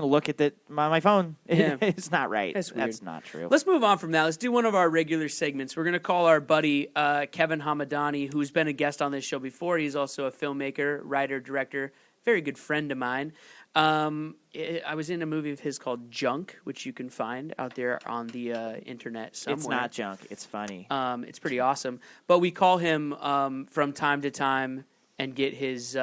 look at my phone. Yeah. It's not right. That's weird. That's not true. Let's move on from that. Let's do one of our regular segments. We're going to call our buddy Kevin Hamadani, who's been a guest on this show before. He's also a filmmaker, writer, director, very good friend of mine. I was in a movie of his called Junk, which you can find out there on the internet somewhere. It's not junk. It's funny. It's pretty awesome. But we call him from time to time and get his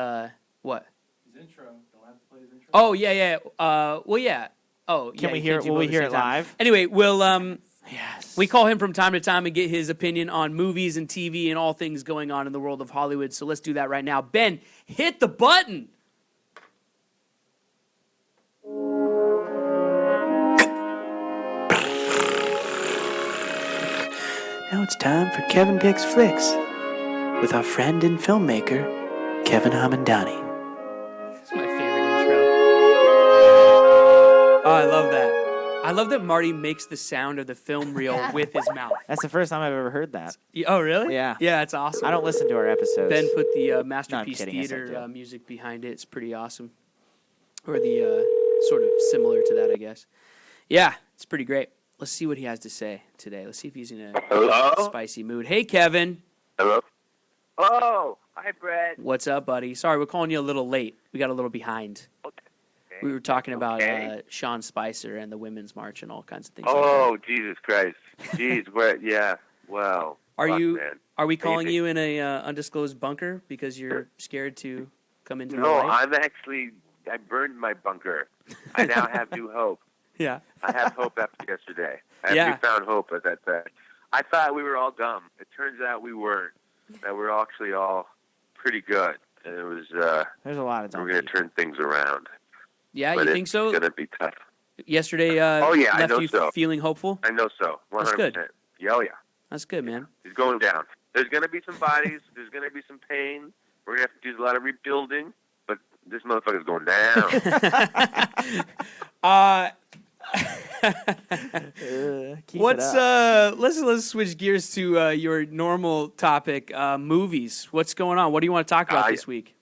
what? His intro. Don't have to play his intro. Oh yeah. Well yeah. Oh, Can yeah, we you hear? can't do Will both we at the hear same it time. live? Anyway, we'll Yes. we call him from time to time and get his opinion on movies and TV and all things going on in the world of Hollywood. So let's do that right now. Ben, hit the button. Now it's time for Kevin Picks Flicks with our friend and filmmaker, Kevin Hamadani. That's my favorite intro. Oh, I love that. I love that Marty makes the sound of the film reel with his mouth. That's the first time I've ever heard that. Oh, really? Yeah. Yeah, it's awesome. I don't listen to our episodes. Ben put the No, I'm Masterpiece kidding. Yes, I Theater do. music behind it. It's pretty awesome. Or the sort of similar to that, I guess. Yeah, it's pretty great. Let's see what he has to say today. Let's see if he's in a spicy mood. Hey, Kevin. Hello? Oh, hi, Brett. What's up, buddy? Sorry, we're calling you a little late. We got a little behind. Okay. We were talking about Okay. Sean Spicer and the Women's March and all kinds of things. Oh, Jesus Christ. Jeez, yeah, wow. Are Fuck, you? man. Are we calling Amazing. you in a undisclosed bunker because you're scared to come into the No, light? I burned my bunker. I now have new hope. Yeah. I have hope after yesterday. I have Yeah. newfound hope at that. I thought we were all dumb. It turns out we weren't. That we're actually all pretty good. And it was, There's a lot of we're dumb going to people. turn things around. Yeah, But you think so? It's going to be tough. Yesterday Oh, yeah, I left know you so. feeling hopeful? I know so. 100%. That's good. Yeah, oh, yeah. That's good, man. It's going down. There's going to be some bodies. There's going to be some pain. We're going to have to do a lot of rebuilding. But this motherfucker's going down. Keep What's it up. let's switch gears to your normal topic, movies. What's going on? What do you want to talk about this week?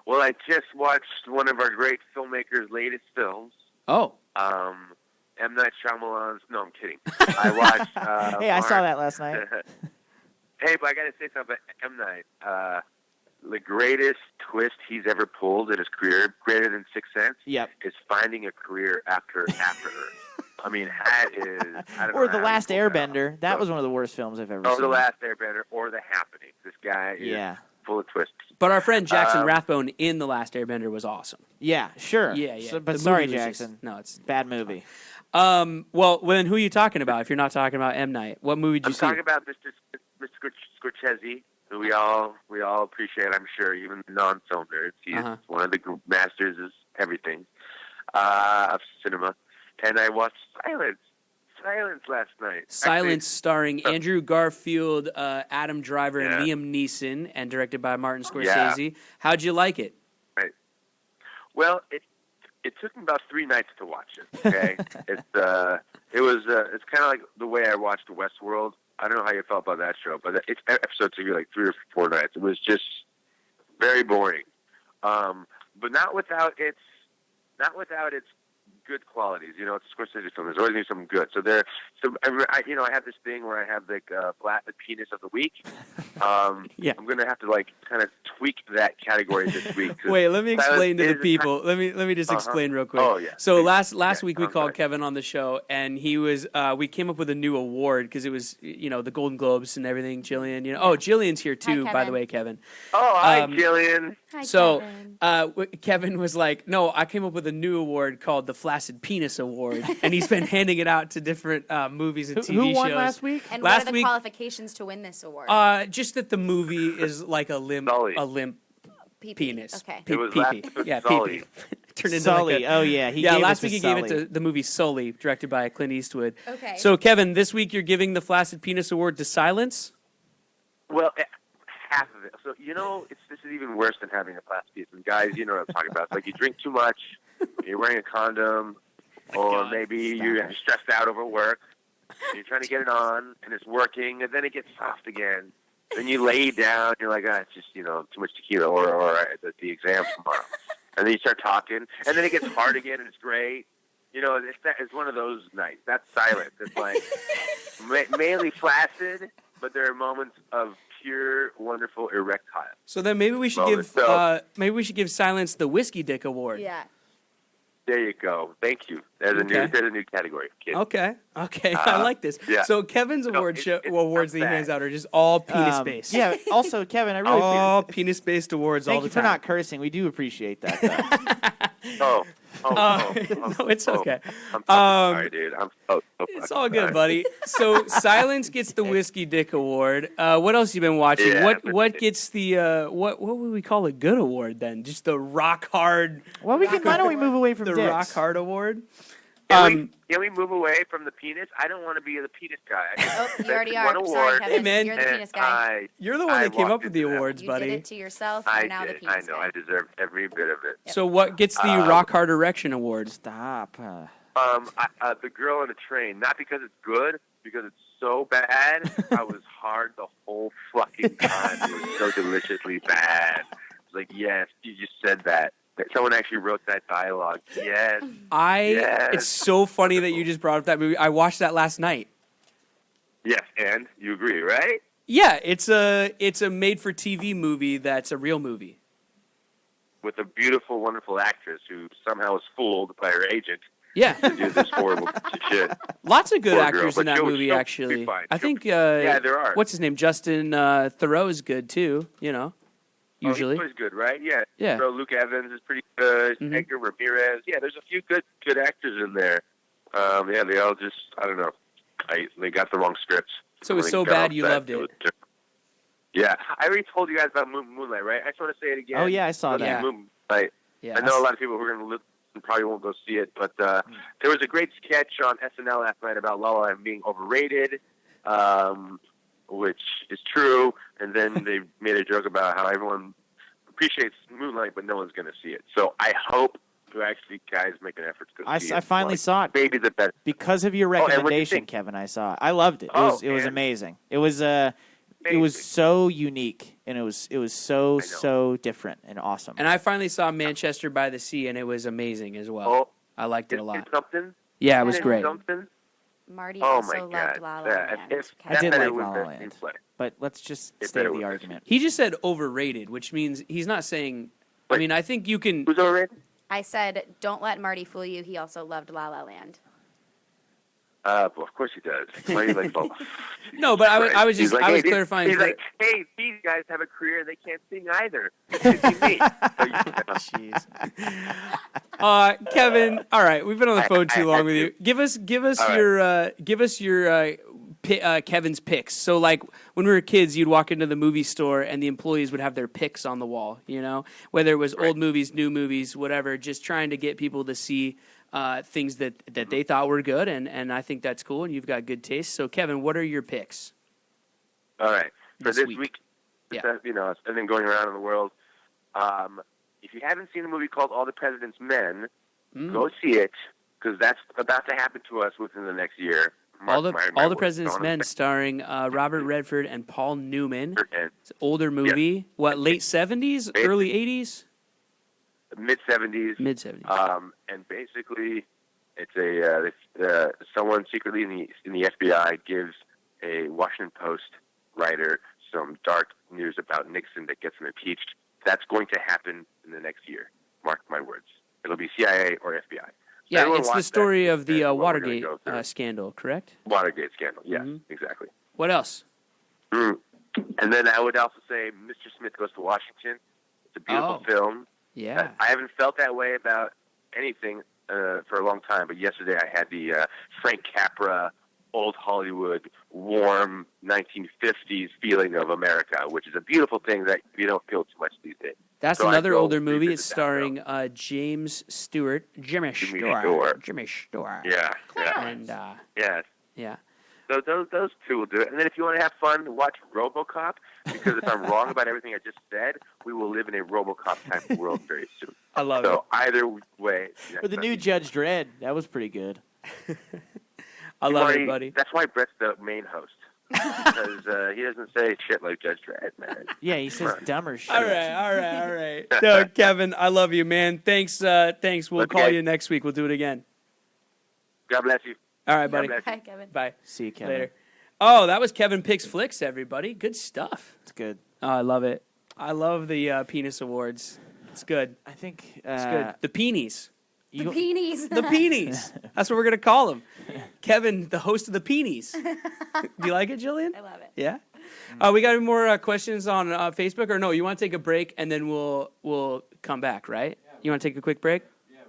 Well, I just watched one of our great filmmakers' latest films. Oh. M. Night Shyamalan's... No, I'm kidding. I watched... Hey, I saw that last night. Hey, but I got to say something about M. Night. The greatest twist he's ever pulled in his career, greater than Sixth Sense, Yep. is finding a career after Earth. I mean, that is... I don't Or know The how Last he pulled that Airbender. off. That was one of the worst films I've ever Or seen. The Last Airbender, or The Happening. This guy is Yeah. full of twists. But our friend Jackson Rathbone in The Last Airbender was awesome. Yeah, sure. Yeah, yeah. So, but The sorry, movie was just- Jackson. no, it's Bad movie. well, then who are you talking about? If you're not talking about M. Night, what movie did you I'm see? talking about Mr. Scorsese, who we all appreciate, I'm sure, even non-film nerds. He's one of the masters of everything of cinema. And I watched Silence last night. Silence, starring Andrew Garfield, Adam Driver, and Yeah. Liam Neeson, and directed by Martin Scorsese. How'd you like it? Right. Well, it took me about 3 nights to watch it. Okay, it's kind of like the way I watched Westworld. I don't know how you felt about that show, but its episodes took me like 3 or 4 nights. It was just very boring, but not without its good qualities. You know, it's a Scorsese film. There's always something good. So I have this thing where I have like the penis of the week. Yeah. I'm gonna have to like kind of tweak that category this week. 'cause Wait, let me explain to the Silence is- people. Let me just explain real quick. Oh, yeah. So Please. last week we I'm called sorry. Kevin on the show, and he was we came up with a new award because it was the Golden Globes and everything. Jillian, Jillian's here too, by the Kevin. way, Kevin. Oh, hi, Um, Jillian. Hi, So Kevin. Kevin was like, "No, I came up with a new award called the Flaccid Penis Award," and he's been handing it out to different movies and TV Who won shows. last week? And last what are the week- qualifications to win this award? Just that the movie is like a limp PP. penis. Okay. It was pee-pee. last Yeah, Sully. pee-pee. Turned into Sully. like a, Oh, yeah. He yeah, gave last it week to he gave it Sully. to the movie Sully, directed by Clint Eastwood. Okay. So, Kevin, this week you're giving the Flaccid Penis Award to Silence? Well, half of it. So this is even worse than having a plastic piece. And guys, you know what I'm talking about. It's like you drink too much, you're wearing a condom, or maybe you're stressed out over work. And you're trying to get it on, and it's working, and then it gets soft again. Then you lay down, you're like, it's just too much tequila, or the exam tomorrow. And then you start talking, and then it gets hard again, and it's great. It's one of those nights. That's Silence. It's like mainly flaccid, but there are moments of pure, wonderful erectile. So then maybe we should give Silence the Whiskey Dick Award. Yeah. There you go. Thank you. There's a new category. Kid. Okay. I like this. Yeah. So Kevin's awards that he hands out are just all penis-based. Yeah. Also, Kevin, I really all penis-based awards all thank the you for time. not cursing. We do appreciate that. Though. No, it's okay. I'm sorry, dude. I'm so It's all good, buddy. So Silence gets the Whiskey Dick Award. What else you been watching? Yeah, what gets the what would we call a good award then? Just the rock hard. Well, why don't we move away from the dicks? rock hard award? Can we move away from the penis? I don't want to be the penis guy. You already are. One I'm award, sorry, Kevin. Hey, man. You're the penis guy. You're the one that came up with the awards, You buddy. did it to yourself. I You're now the did. penis I know. guy. I deserve every bit of it. So what gets the rock hard erection award? Stop. The girl on the train. Not because it's good, because it's so bad. I was hard the whole fucking time. It was so deliciously bad. It's like, yes, you just said that. Someone actually wrote that dialogue. Yes. It's so funny that you just brought up that movie. I watched that last night. Yes, and you agree, right? Yeah, it's a made-for-TV movie that's a real movie. With a beautiful, wonderful actress who somehow was fooled by her agent Yeah. to do this horrible piece of shit. Lots of good Poor actors girl, in but that she'll movie, be actually. fine. I think. Yeah, there are. What's his name? Justin Theroux's good too. Usually. Oh, he's good, right? Yeah. Yeah. So Luke Evans is pretty good. Mhm. Edgar Ramirez. Yeah, there's a few good actors in there. Yeah, they all just, I don't know. They got the wrong scripts. So it was They so got bad you upset. loved it. Yeah, I already told you guys about Moonlight, right? I just want to say it again. Oh, yeah, I saw Go see that. Moonlight. Yeah. I know a lot of people who are going to listen probably won't go see it, but there was a great sketch on SNL last night about La La Land being overrated, which is true. And then they made a joke about how everyone appreciates Moonlight, but no one's going to see it. So I hope you actually guys make an effort to go see it. I finally saw it. Maybe the best. Because of your and what'd you recommendation, think? Kevin. I saw it. I loved it. It was man. amazing. It was so unique, and it was so different and awesome. And I finally saw Manchester by the Sea, and it was amazing as well. Oh, I liked it a lot. It's something. Yeah, it was It's great. Something. Marty Oh also my loved God. La La Yeah, Land. if- I did that like was La La the Land, screenplay. but let's just It stay better with the was. argument. He just said overrated, which means he's not saying. I mean, I think you can. Who's overrated? I said, don't let Marty fool you. He also loved La La Land. Well, of course he does. Why are you like, oh, No, but I was He's just like, hey, clarifying. He's for- like, hey, these guys have a career and they can't sing either. It should be me. Jeez. Kevin, all right, we've been on the phone too long with do. you. Give us All your Kevin's picks. So like when we were kids, you'd walk into the movie store and the employees would have their picks on the wall. Whether it was old movies, new movies, whatever. Just trying to get people to see things that they thought were good, and I think that's cool. And you've got good taste. So Kevin, what are your picks? All right. For This this week. week, Yeah. and then going around in the world, if you haven't seen a movie called All the President's Men, go see it, because that's about to happen to us within the next year. All the words. President's Don't Men, expect- starring Robert Redford and Paul Newman. And It's an older movie. What, late 70s, early 80s? mid-70s. Mid-70s. And basically, it's someone secretly in the FBI gives a Washington Post writer some dark news about Nixon that gets him impeached. That's going to happen in the next year. Mark my words. It'll be CIA or FBI. So Yeah, everyone it's the watch story that, of the and what we're gonna Watergate go through. scandal, correct? Watergate scandal. Yes, Mhm. exactly. What else? And then I would also say Mr. Smith Goes to Washington. It's a beautiful Oh. film. Yeah. I haven't felt that way about anything for a long time, but yesterday I had the Frank Capra, old Hollywood, warm 1950s feeling of America, which is a beautiful thing that you don't feel too much these days. That's So I another go older movie. revisit It's that starring James Stewart. Jimmy Stewart. Jimmy Stewart. Yeah, yeah, And, yes. yeah. So those two will do it. And then if you want to have fun, watch RoboCop, because if I'm wrong about everything I just said, we will live in a RoboCop type of world very soon. I love So either way. Or the new Judge Dredd. That was pretty good. I love it, buddy. That's why Brett's the main host. Because he doesn't say shit like Judge Dredd, man. Yeah, he says dumber shit. All right. No, Kevin, I love you, man. Thanks. We'll Love you call guys. you next week. We'll do it again. God bless you. All right, buddy. God bless you. Hi, Kevin. Bye. See you, Kevin. Later. Oh, that was Kevin Picks Flicks, everybody. Good stuff. It's good. Oh, I love it. I love the Penis Awards. It's good. I think It's good. The Peenies. The peonies. The Peenies. That's what we're going to call them. Kevin, the host of the Peenies. Do you like it, Jillian? I love it. Yeah? We got any more questions on Facebook? Or no, you want to take a break and then we'll come back, right? Yeah, You want to take a quick break? Yeah,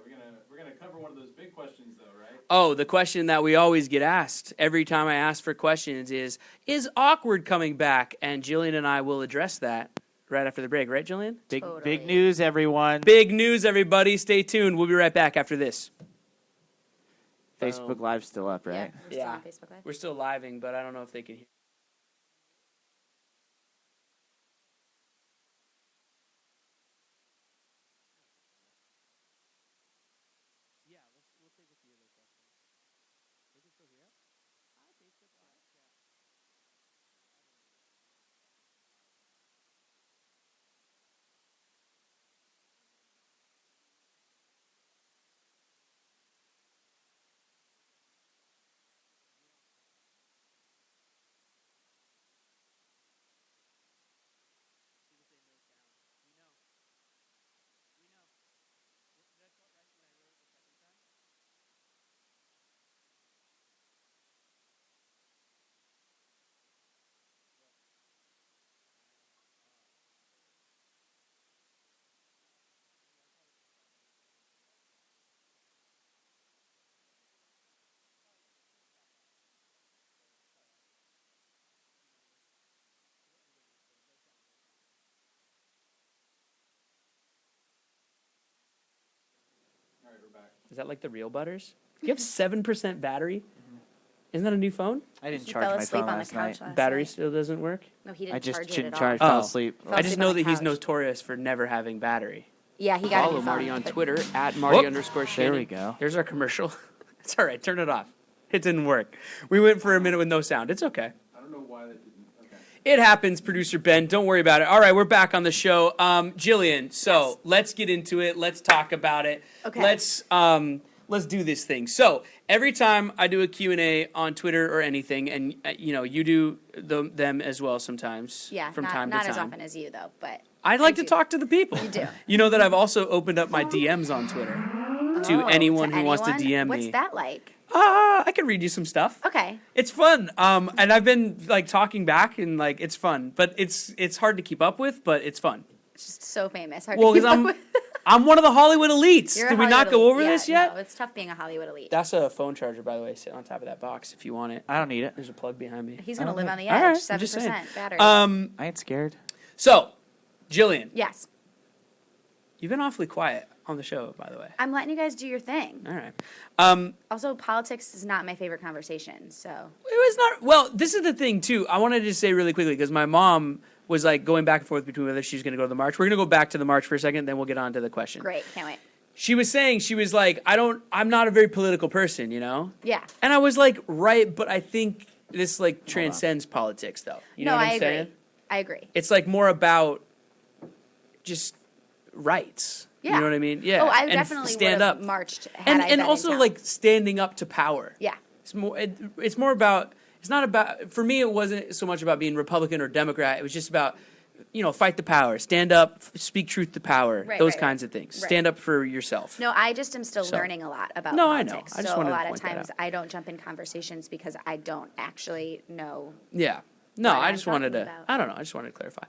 we're gonna cover one of those big questions though, right? Oh, the question that we always get asked every time I ask for questions is Awkward coming back? And Jillian and I will address that right after the break. Right, Jillian? Big news, everyone. Big news, everybody. Stay tuned. We'll be right back after this. Facebook Live's still up, right? We're still on Facebook Live. We're still living, but I don't know if they can hear. Is that like the real Butters? You have 7% battery? Isn't that a new phone? I didn't He charge fell my asleep phone on the last couch night. last Battery night. still doesn't work? No, he didn't I just charge it didn't at charge. all. Fell asleep. Fell I just asleep know on the that he's couch. notorious for never having battery. Yeah, he got a Follow new Marty phone, on but- Twitter at Marty Whoop. underscore There Shannon. we go. There's our commercial. It's all right. Turn it off. It didn't work. We went for a minute with no sound. It's okay. I don't know why that didn't. Okay. It happens, producer Ben. Don't worry about it. All right, we're back on the show. Jillian, so Yes. let's get into it. Let's talk about it. Okay. Let's do this thing. So every time I do a Q&A on Twitter or anything, and you do them as well sometimes. Yeah, from not, time not to as time. often as you though, but I'd like to do. talk to the people. You do. You know that I've also opened up my DMs on Twitter to Oh, anyone to who wants to anyone? DM me. What's that like? I can read you some stuff. Okay. It's fun. And I've been like talking back and like it's fun, but it's hard to keep up with, but it's fun. It's just so famous. Hard Well, to keep because up with. I'm one of the Hollywood elites. You're a Did we not Hollywood go elite. over Yeah, this yet? No, it's tough being a Hollywood elite. That's a phone charger, by the way, sitting on top of that box if you want it. I don't need it. There's a plug behind me. He's gonna live on the All edge. right, I'm 7% just saying. battery. I ain't scared. So, Jillian, Yes. you've been awfully quiet on the show, by the way. I'm letting you guys do your thing. All right. Also, politics is not my favorite conversation, so. It was not. Well, this is the thing too. I wanted to say really quickly because my mom was like going back and forth between whether she's going to go to the march. We're going to go back to the march for a second, then we'll get on to the question. Great, can't wait. She was saying, she was like, I'm not a very political person, you know? Yeah. And I was like, right, but I think this like transcends politics though. You know No, what I'm I agree. saying? I agree. It's like more about just rights. Yeah. You know what I mean? Yeah. Oh, I and definitely stand would've up. marched had And I and been also in town. like standing up to power. Yeah. It's more about, it's not about, for me it wasn't so much about being Republican or Democrat. It was just about, fight the power, stand up, speak truth to power, Right, those right, kinds right. of things. Right. Know for yourself. No, I just am still So- learning a lot about No, I know. politics. I just so wanted a to lot of point that times out. I don't jump in conversations because I don't actually know. Yeah. No, What I I'm just wanted to, talking about. I don't know, I just wanted to clarify.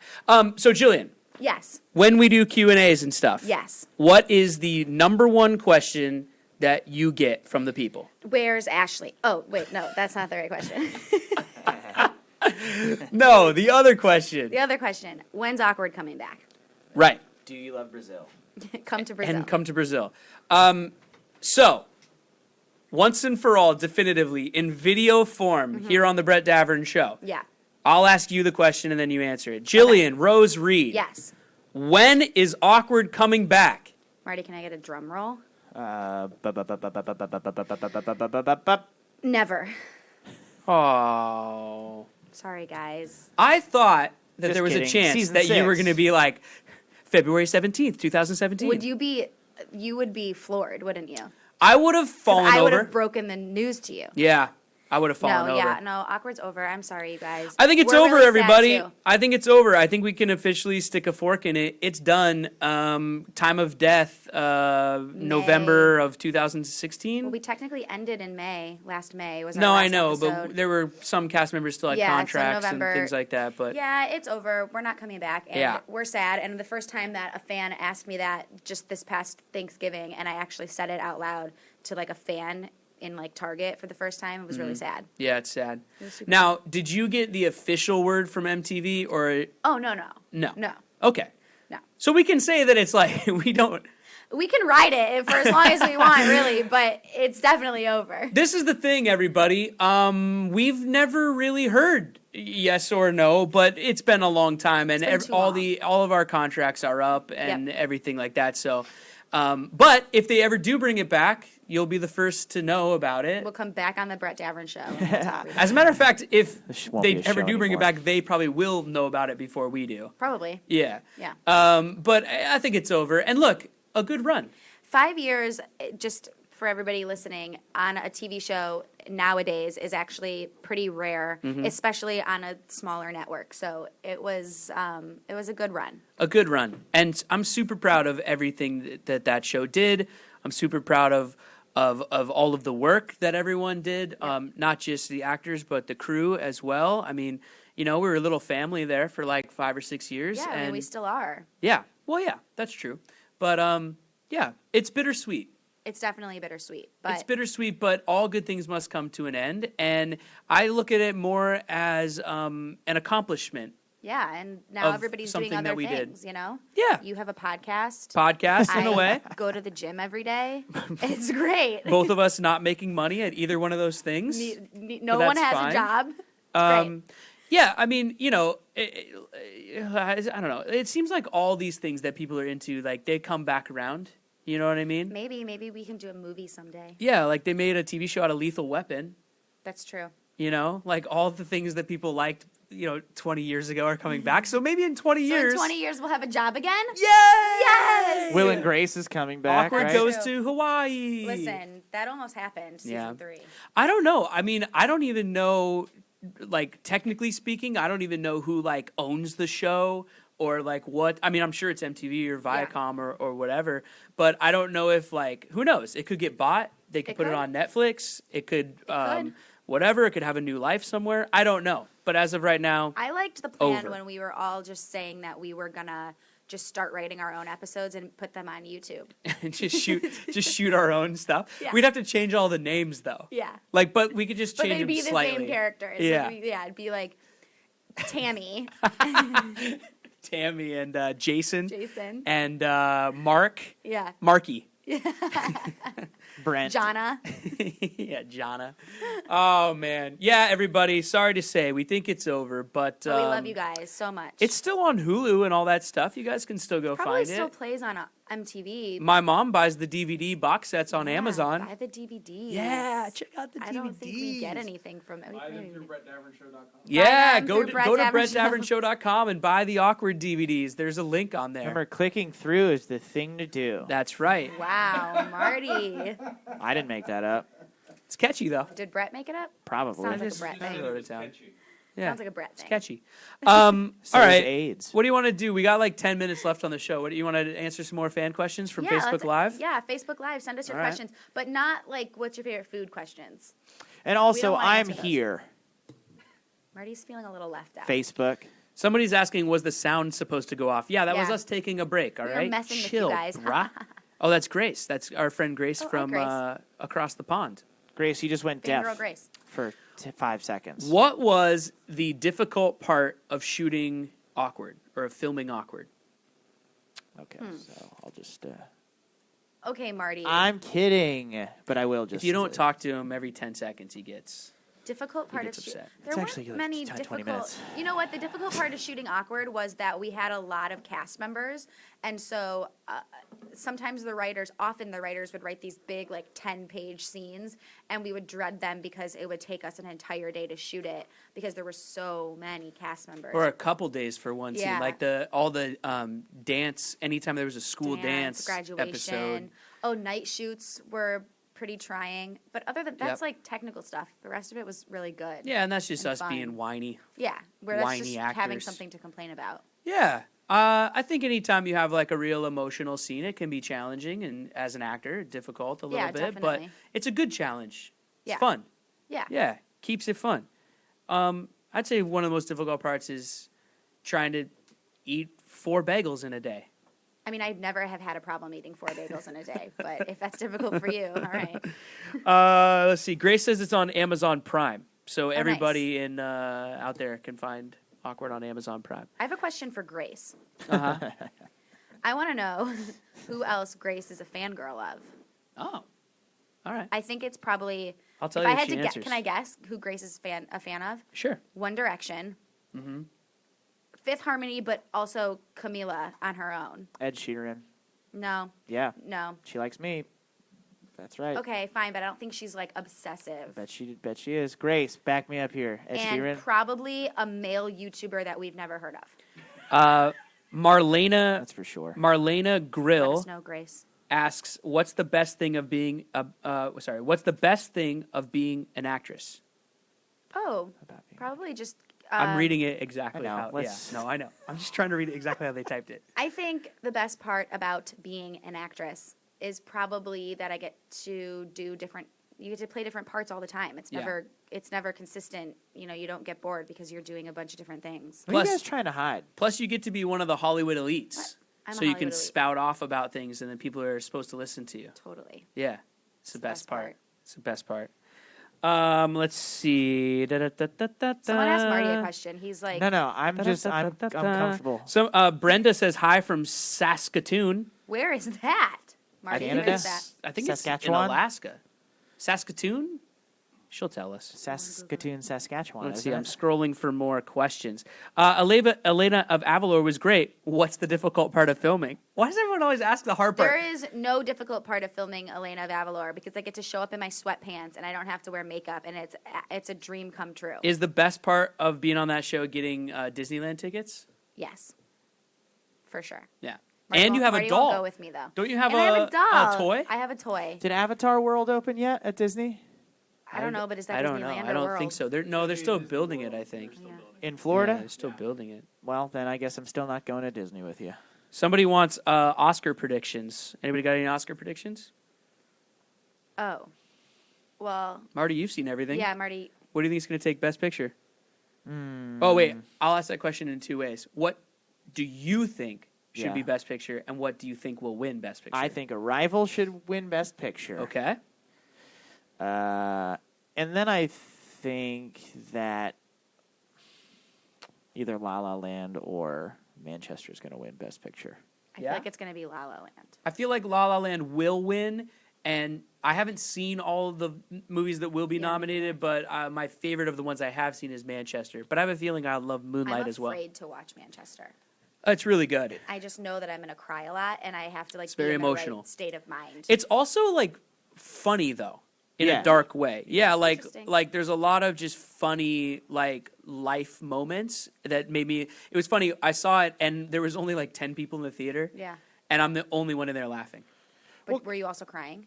So Jillian, Yes. when we do Q&As and stuff, Yes. what is the number one question that you get from the people? Where's Ashley? Oh, wait, no, that's not the right question. No, the other question. The other question, when's Awkward coming back? Right. Do you love Brazil? Come to Brazil. And come to Brazil. So, once and for all, definitively, in video form, here on the Brett Davern Show, Yeah. I'll ask you the question and then you answer it. Jillian Rose Reed. Yes. When is Awkward coming back? Marty, can I get a drum roll? Uh, Never. Oh. Sorry, guys. I thought that Just there was kidding. a chance Season that you were 6. going to be like February 17th, 2017. You would be floored, wouldn't you? I would have 'Cause fallen I would over. have broken the news to you. Yeah, I would have fallen No, over. yeah, no, Awkward's over. I'm sorry, you guys. I think it's We're over, really sad, everybody. too. I think it's over. I think we can officially stick a fork in it. It's done. Time of death, November of 2016. Well, we technically ended in May. Last May was our No, last I know, episode. but there were some cast members still had Yeah, so contracts November- and things like that. But Yeah, it's over. We're not coming back, and Yeah. we're sad. And the first time that a fan asked me that, just this past Thanksgiving, and I actually said it out loud to like a fan in like Target for the first time, it was really sad. yeah, it's sad. It was super Now, did you get the official word from MTV or Oh no. no? Okay. No. So we can say that it's like we don't. We can ride it for as long as we want, really, but it's definitely over. This is the thing, everybody. We've never really heard yes or no, but it's been a long time, and It's been too all of our contracts are up and Yep. everything like that. So, but if they ever do bring it back, you'll be the first to know about it. We'll come back on the Brett Davern show. And we'll talk As a matter of fact, if This won't they be a ever show do bring it anymore. back, they probably will know about it before we do. Probably. Yeah. Yeah. But I think it's over. And look, a good run. 5 years, just for everybody listening, on a TV show nowadays is actually pretty rare, especially on a smaller network. So it was a good run. A good run. And I'm super proud of everything that show did. I'm super proud of all of the work that everyone did, not just the actors, but the crew as well. I mean, we were a little family there for like 5 or 6 years. Yeah, I and mean, we still are. yeah, well, yeah, that's true. But yeah, it's bittersweet. It's definitely bittersweet, but It's bittersweet, but all good things must come to an end. And I look at it more as an accomplishment Yeah, and now of everybody's doing something other that we did. things, you know? Yeah. You have a podcast. Podcast in a way. Go to the gym every day. It's great. Both of us not making money at either one of those things. No but one that's has fine. a job. Um, yeah, I mean, you know, I don't know. It seems like all these things that people are into, like, they come back around. You know what I mean? Maybe we can do a movie someday. Yeah, like they made a TV show out of Lethal Weapon. That's true. You know, like all the things that people liked, 20 years ago are coming back. So maybe in 20 years. So in 20 years we'll have a job again? Yes! Will and Grace is coming back. Awkward right? goes to Hawaii. Listen, that almost happened, season 3. I don't know. I mean, I don't even know, like, technically speaking, I don't even know who, like, owns the show or, like, what. I mean, I'm sure it's MTV or Viacom or whatever, but I don't know if, like, who knows? It could get bought. They could put it on Netflix. It could, whatever. It could have a new life somewhere. I don't know. But as of right now, I liked the plan when we were all just saying that we were going to just start writing our own episodes and put them on YouTube. And just shoot our own stuff. Yeah. We'd have to change all the names though. Yeah. Like, but we could just change But they'd them be slightly. the same characters. Yeah. It'd be like Tammy. Tammy and Jason. Jason. And Mark. Yeah. Marky. Brent. Jonna. Yeah, Jonna. Oh, man. Yeah, everybody, sorry to say, we think it's over, but... we love you guys so much. It's still on Hulu and all that stuff. You guys can still go Probably find still it. plays on MTV. My mom buys the DVD box sets on Amazon. Buy the DVDs. Yeah, check out the DVDs. I don't think we get anything from it. Buy them through BrettDavernshow.com. Yeah, them go through to BrettDavernshow. BrettDavernshow.com and buy the awkward DVDs. There's a link on there. Remember, clicking through is the thing to do. That's right. Wow, Marty. I didn't make that up. It's catchy, though. Did Brett make it up? Probably. Sounds like a Just Brett thing. wrote it down. Yeah, Sounds like a Brett it's thing. catchy. So All is right. AIDS. What do you want to do? We got like 10 minutes left on the show. What do you want to answer some more fan questions from Facebook Live? Yeah, Facebook Live. Send us your All right. questions, but not like what's your favorite food questions. And We also, don't wanna I'm answer those. here. Marty's feeling a little left out. Facebook. Somebody's asking, was the sound supposed to go off? Yeah, that was Yeah. us taking a break, all We were right? messing with you Chill, guys. brah. Oh, that's Grace. That's our friend Grace Oh, hi, from Grace. Across the pond. Grace, you just went Fangirl deaf Grace. for 5 seconds. What was the difficult part of shooting Awkward or of filming Awkward? Okay, so I'll just... Okay, Marty. I'm kidding, but I will just... If you don't talk to him every 10 seconds, he gets... Difficult part of gets upset. There It's weren't actually like many 10, 20 difficult. minutes. You know what? The difficult part of shooting Awkward was that we had a lot of cast members, and so sometimes often the writers would write these big, like 10-page scenes, and we would dread them because it would take us an entire day to shoot it because there were so many cast members. Or a couple days for one scene. Yeah. Like all the dance, anytime there was a school dance graduation. episode. Oh, night shoots were pretty trying, but other than that's like technical stuff. The rest of it was really good. Yeah, and that's just and us fun. being whiny. Yeah, where that's whiny just actors. having something to complain about. Yeah. I think anytime you have like a real emotional scene, it can be challenging and as an actor, difficult a little Yeah, bit, definitely. but it's a good challenge. It's Yeah. fun. Yeah. Yeah, keeps it fun. I'd say one of the most difficult parts is trying to eat 4 bagels in a day. I mean, I'd never have had a problem eating 4 bagels in a day, but if that's difficult for you, all right. Let's see. Grace says it's on Amazon Prime, so nice. everybody in out there can find Awkward on Amazon Prime. I have a question for Grace. Uh-huh. I want to know who else Grace is a fangirl of. Oh, all right. I think it's probably. I'll tell if you I if had she to answers. can I guess who Grace is a fan of? Sure. One Direction. Mm-hmm. Fifth Harmony, but also Camila on her own. Ed Sheeran. No. Yeah. No. She likes me. That's right. Okay, fine, but I don't think she's like obsessive. Bet she is. Grace, back me up here. Ed And Sheeran. probably a male YouTuber that we've never heard of. Marlena. That's for sure. Marlena Let Grill us know, Grace. asks, "What's the best thing of being What's the best thing of being an actress?" Oh, probably just. I'm reading it exactly I know. how. Yeah, Let's- no, I know. I'm just trying to read it exactly how they typed it. I think the best part about being an actress is probably that I get to do different. You get to play different parts all the time. It's Yeah. never consistent. You know, you don't get bored because you're doing a bunch of different things. What are Plus- you guys trying to hide? Plus, you get to be one of the Hollywood elites, I'm a so you can Hollywood elite. spout off about things, and then people are supposed to listen to you. Totally. Yeah, it's the best part. It's the best part. Let's see. Someone asked Marty a question. He's like, No, I'm comfortable. So Brenda says hi from Saskatoon. where is that? Marty, Canada? where is that? I think it's in Saskatchewan? Alaska. Saskatoon? She'll tell us. Saskatoon, Saskatchewan. Let's see. isn't I'm it? scrolling for more questions. Elena of Avalor was great. What's the difficult part of filming? Why does everyone always ask the hard part? There is no difficult part of filming Elena of Avalor because I get to show up in my sweatpants and I don't have to wear makeup, and it's a dream come true. Is the best part of being on that show getting Disneyland tickets? Yes, for sure. Yeah. Marty And you have Marty a doll. Won't go with me though. Don't you have And I have a doll. a toy? I have a toy. Did Avatar World open yet at Disney? I don't know, but is that I don't Disneyland know. or I don't World? think so. They're still building it, I think. In Florida? Yeah, they're still building it. Well, then I guess I'm still not going to Disney with you. Somebody wants Oscar predictions. Anybody got any Oscar predictions? Oh, well, Marty, you've seen everything. yeah, Marty. What do you think is going to take Best Picture? Oh, wait. I'll ask that question in two ways. What do you think should Yeah. be Best Picture, and what do you think will win Best Picture? I think Arrival should win Best Picture. Okay. And then I think that either La La Land or Manchester is going to win Best Picture. I feel like it's going to be La La Land. I feel like La La Land will win, and I haven't seen all of the movies that will be nominated, but my favorite of the ones I have seen is Manchester. But I have a feeling I'll love Moonlight I'm as well. afraid to watch Manchester. It's really good. I just know that I'm going to cry a lot, and I have to It's be very in the emotional. right state of mind. It's also like funny though, in Yeah. a dark way. Yeah, Interesting. like there's a lot of just funny like life moments that made me. It was funny. I saw it and there was only like 10 people in the theater, Yeah. and I'm the only one in there laughing. But were you also crying?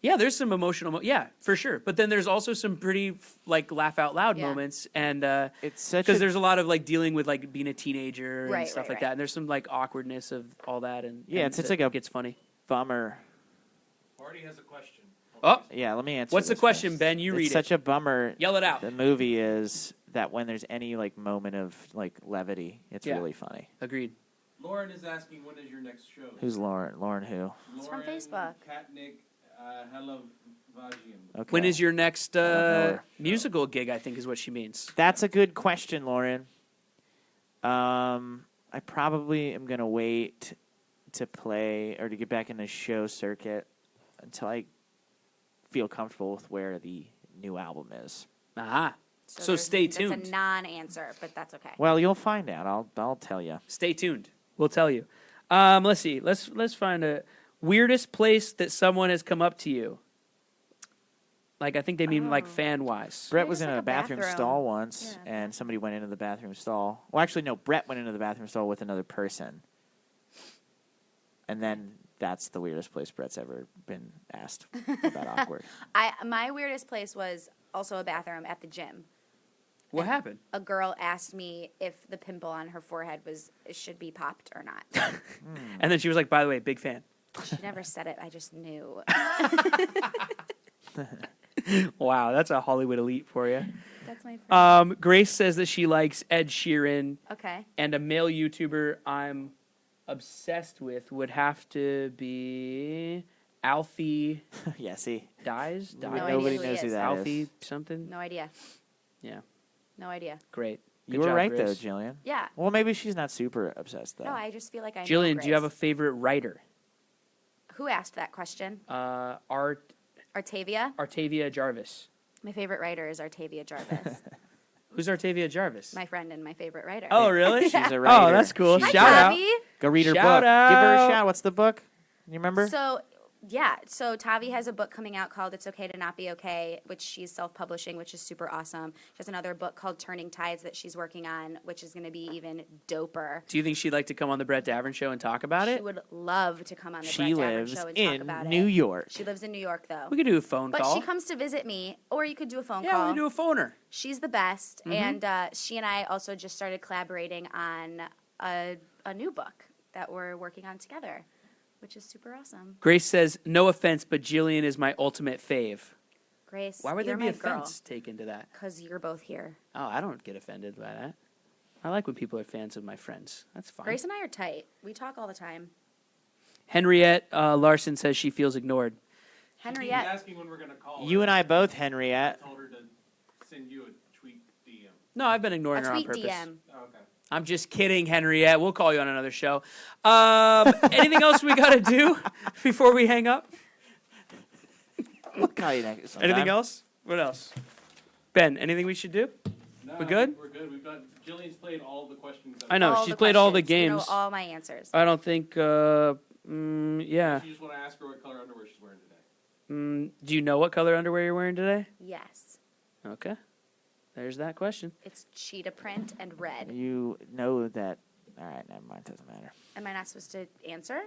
Yeah, there's some emotional. Yeah, for sure. But then there's also some pretty like laugh out loud Yeah. moments, and It's such because a there's a lot of like dealing with like being a teenager and Right, stuff right, like right. that. And there's some like awkwardness of all that, and Yeah, and it's that like a- gets funny. bummer. Marty has a question. Oh, Yeah, let me answer. what's the this question, first. Ben? You read It's it. such a bummer. Yell it out. The movie is that when there's any like moment of like levity, it's Yeah. really funny. Agreed. Lauren is asking when is your next show? Who's Lauren? Lauren who? It's from Lauren Facebook. Katnick, Hello Vagium. Okay. When is your next don't know her. musical gig? I think is what she means. That's a good question, Lauren. I probably am gonna wait to play or to get back in the show circuit until I feel comfortable with where the new album is. Aha. So there's- stay That's tuned. a non-answer, but that's okay. Well, you'll find out. I'll tell you. Stay tuned. We'll tell you. Let's see. Let's find a weirdest place that someone has come up to you. Like I think they mean like fan wise. Brett Maybe was it's in like a a bathroom bathroom. stall once, Yeah. and somebody went into the bathroom stall. Well, actually, no. Brett went into the bathroom stall with another person, and then that's the weirdest place Brett's ever been asked about awkward. My weirdest place was also a bathroom at the gym. What happened? A girl asked me if the pimple on her forehead should be popped or not. And then she was like, "By the way, big fan." She never said it. I just knew. Wow, that's a Hollywood elite for you. That's my friend. Grace says that she likes Ed Sheeran, Okay. and a male YouTuber I'm obsessed with would have to be Alfie Yeah, see, Dies. No idea nobody who he knows who is. that Alfie is. something. No idea. Yeah, No idea. great. You Good were job, right Grace. though, Jillian. Yeah. Well, maybe she's not super obsessed though. No, I just feel like I know Jillian, do you have a Grace. favorite writer? Who asked that question? Artavia Artavia? Jarvis. My favorite writer is Artavia Jarvis. Who's Artavia Jarvis? My friend and my favorite writer. Oh, really? She's a writer. Oh, that's cool. Hi, Shout out. Tavi. Go read her Shout book. Give her a out. shout. What's the book? You remember? So Tavi has a book coming out called It's Okay to Not Be Okay, which she's self-publishing, which is super awesome. She has another book called Turning Tides that she's working on, which is going to be even doper. Do you think she'd like to come on the Brett Davern show and talk about She it? would love to come on the She Brett Davern lives show and talk in about New it. York. She lives in New York, though. We could do a phone But call. she comes to visit me, or you could do a phone yeah, call. we could do a phoner. She's the best, and she and I also just started collaborating on a new book that we're working on together, which is super awesome. Grace says, "No offense, but Jillian is my ultimate fave." Grace, Why would there you're be my girl, offense taken to that? because you're both here. Oh, I don't get offended by that. I like when people are fans of my friends. That's fine. Grace and I are tight. We talk all the time. Henriette Larson says she feels ignored. She's Henriette, asking when we're going to call her. You and I both, Henriette. I told her to No, I've been ignoring her on tweet purpose. DM. Oh, okay. I'm just kidding, Henriette. We'll call you on another show. Anything else we got to do before we hang up? We'll call you next sometime. Anything else? What else? Ben, anything we should do? No, We I good? think we're good. We've got Jillian's played all the questions. I know. All She's the played all the questions. You know games. all my answers. I don't think, yeah. You just want to ask her what color underwear she's wearing today. Do you know what color underwear you're wearing today? Yes. Okay. There's that question. It's cheetah print and red. You know that. All right, never mind. Doesn't matter. Am I not supposed to answer?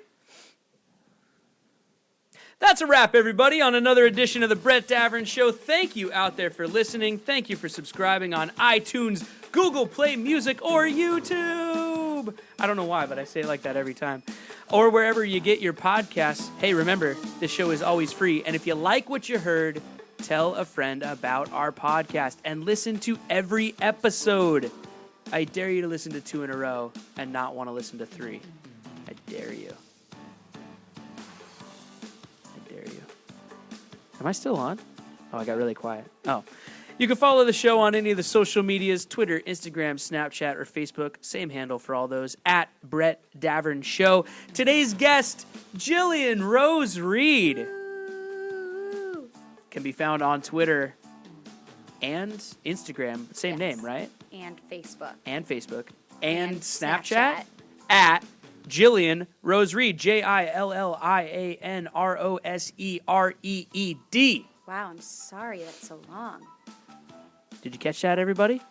That's a wrap, everybody, on another edition of the Brett Davern Show. Thank you out there for listening. Thank you for subscribing on iTunes, Google Play Music, or YouTube. I don't know why, but I say it like that every time. Or wherever you get your podcasts. Hey, remember, this show is always free. And if you like what you heard, tell a friend about our podcast and listen to every episode. I dare you to listen to 2 in a row and not want to listen to 3. I dare you. Am I still on? Oh, I got really quiet. Oh. You can follow the show on any of the social medias, Twitter, Instagram, Snapchat, or Facebook. Same handle for all those, at Brett Davern Show. Today's guest, Jillian Rose Reed, can be found on Twitter and Instagram. Same name, right? And Facebook. And Facebook. And Snapchat. At Jillian Rose Reed, JILLIANROSEREED. Wow, I'm sorry that's so long. Did you catch that, everybody?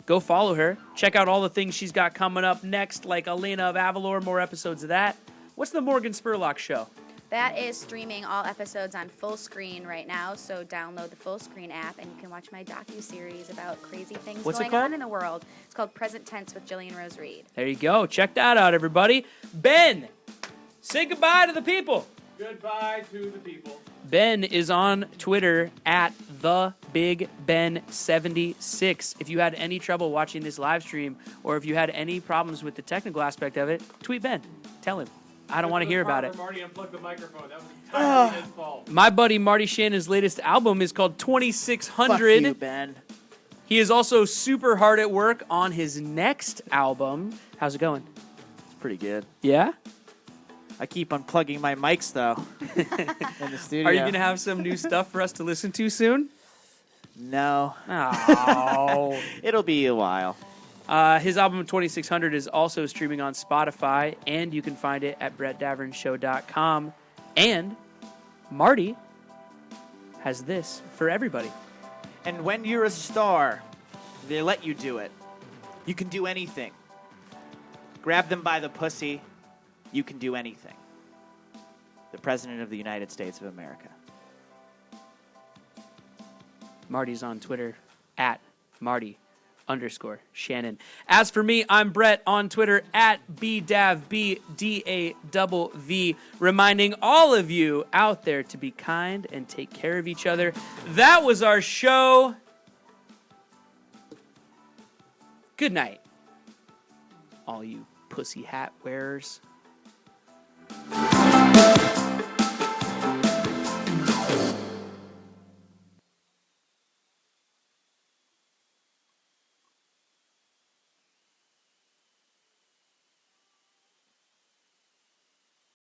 Go follow her. Check out all the things she's got coming up next, like Elena of Avalor, more episodes of that. What's the Morgan Spurlock show? That is streaming all episodes on full screen right now, so download the full screen app and you can watch my docu-series about crazy things What's it going called? on in the world. It's called Present Tense with Jillian Rose Reed. There you go. Check that out, everybody. Ben, say goodbye to the people. Goodbye to the people. Ben is on Twitter at TheBigBen76. If you had any trouble watching this live stream or if you had any problems with the technical aspect of it, tweet Ben. Tell him. I don't want to hear about it. Marty unplugged the microphone. That was entirely his fault. My buddy Marty Shannon's latest album is called 2600. Fuck you, Ben. He is also super hard at work on his next album. How's it going? It's pretty good. Yeah? I keep unplugging my mics, though, in the studio. Are you going to have some new stuff for us to listen to soon? No. Oh. It'll be a while. His album 2600 is also streaming on Spotify, and you can find it at brettdavernshow.com. And Marty has this for everybody. And when you're a star, they let you do it. You can do anything. Grab them by the pussy. You can do anything. The President of the United States of America. Marty's on Twitter at Marty_Shannon. As for me, I'm Brett on Twitter at BDAV, reminding all of you out there to be kind and take care of each other. That was our show. Good night, all you pussy hat wearers.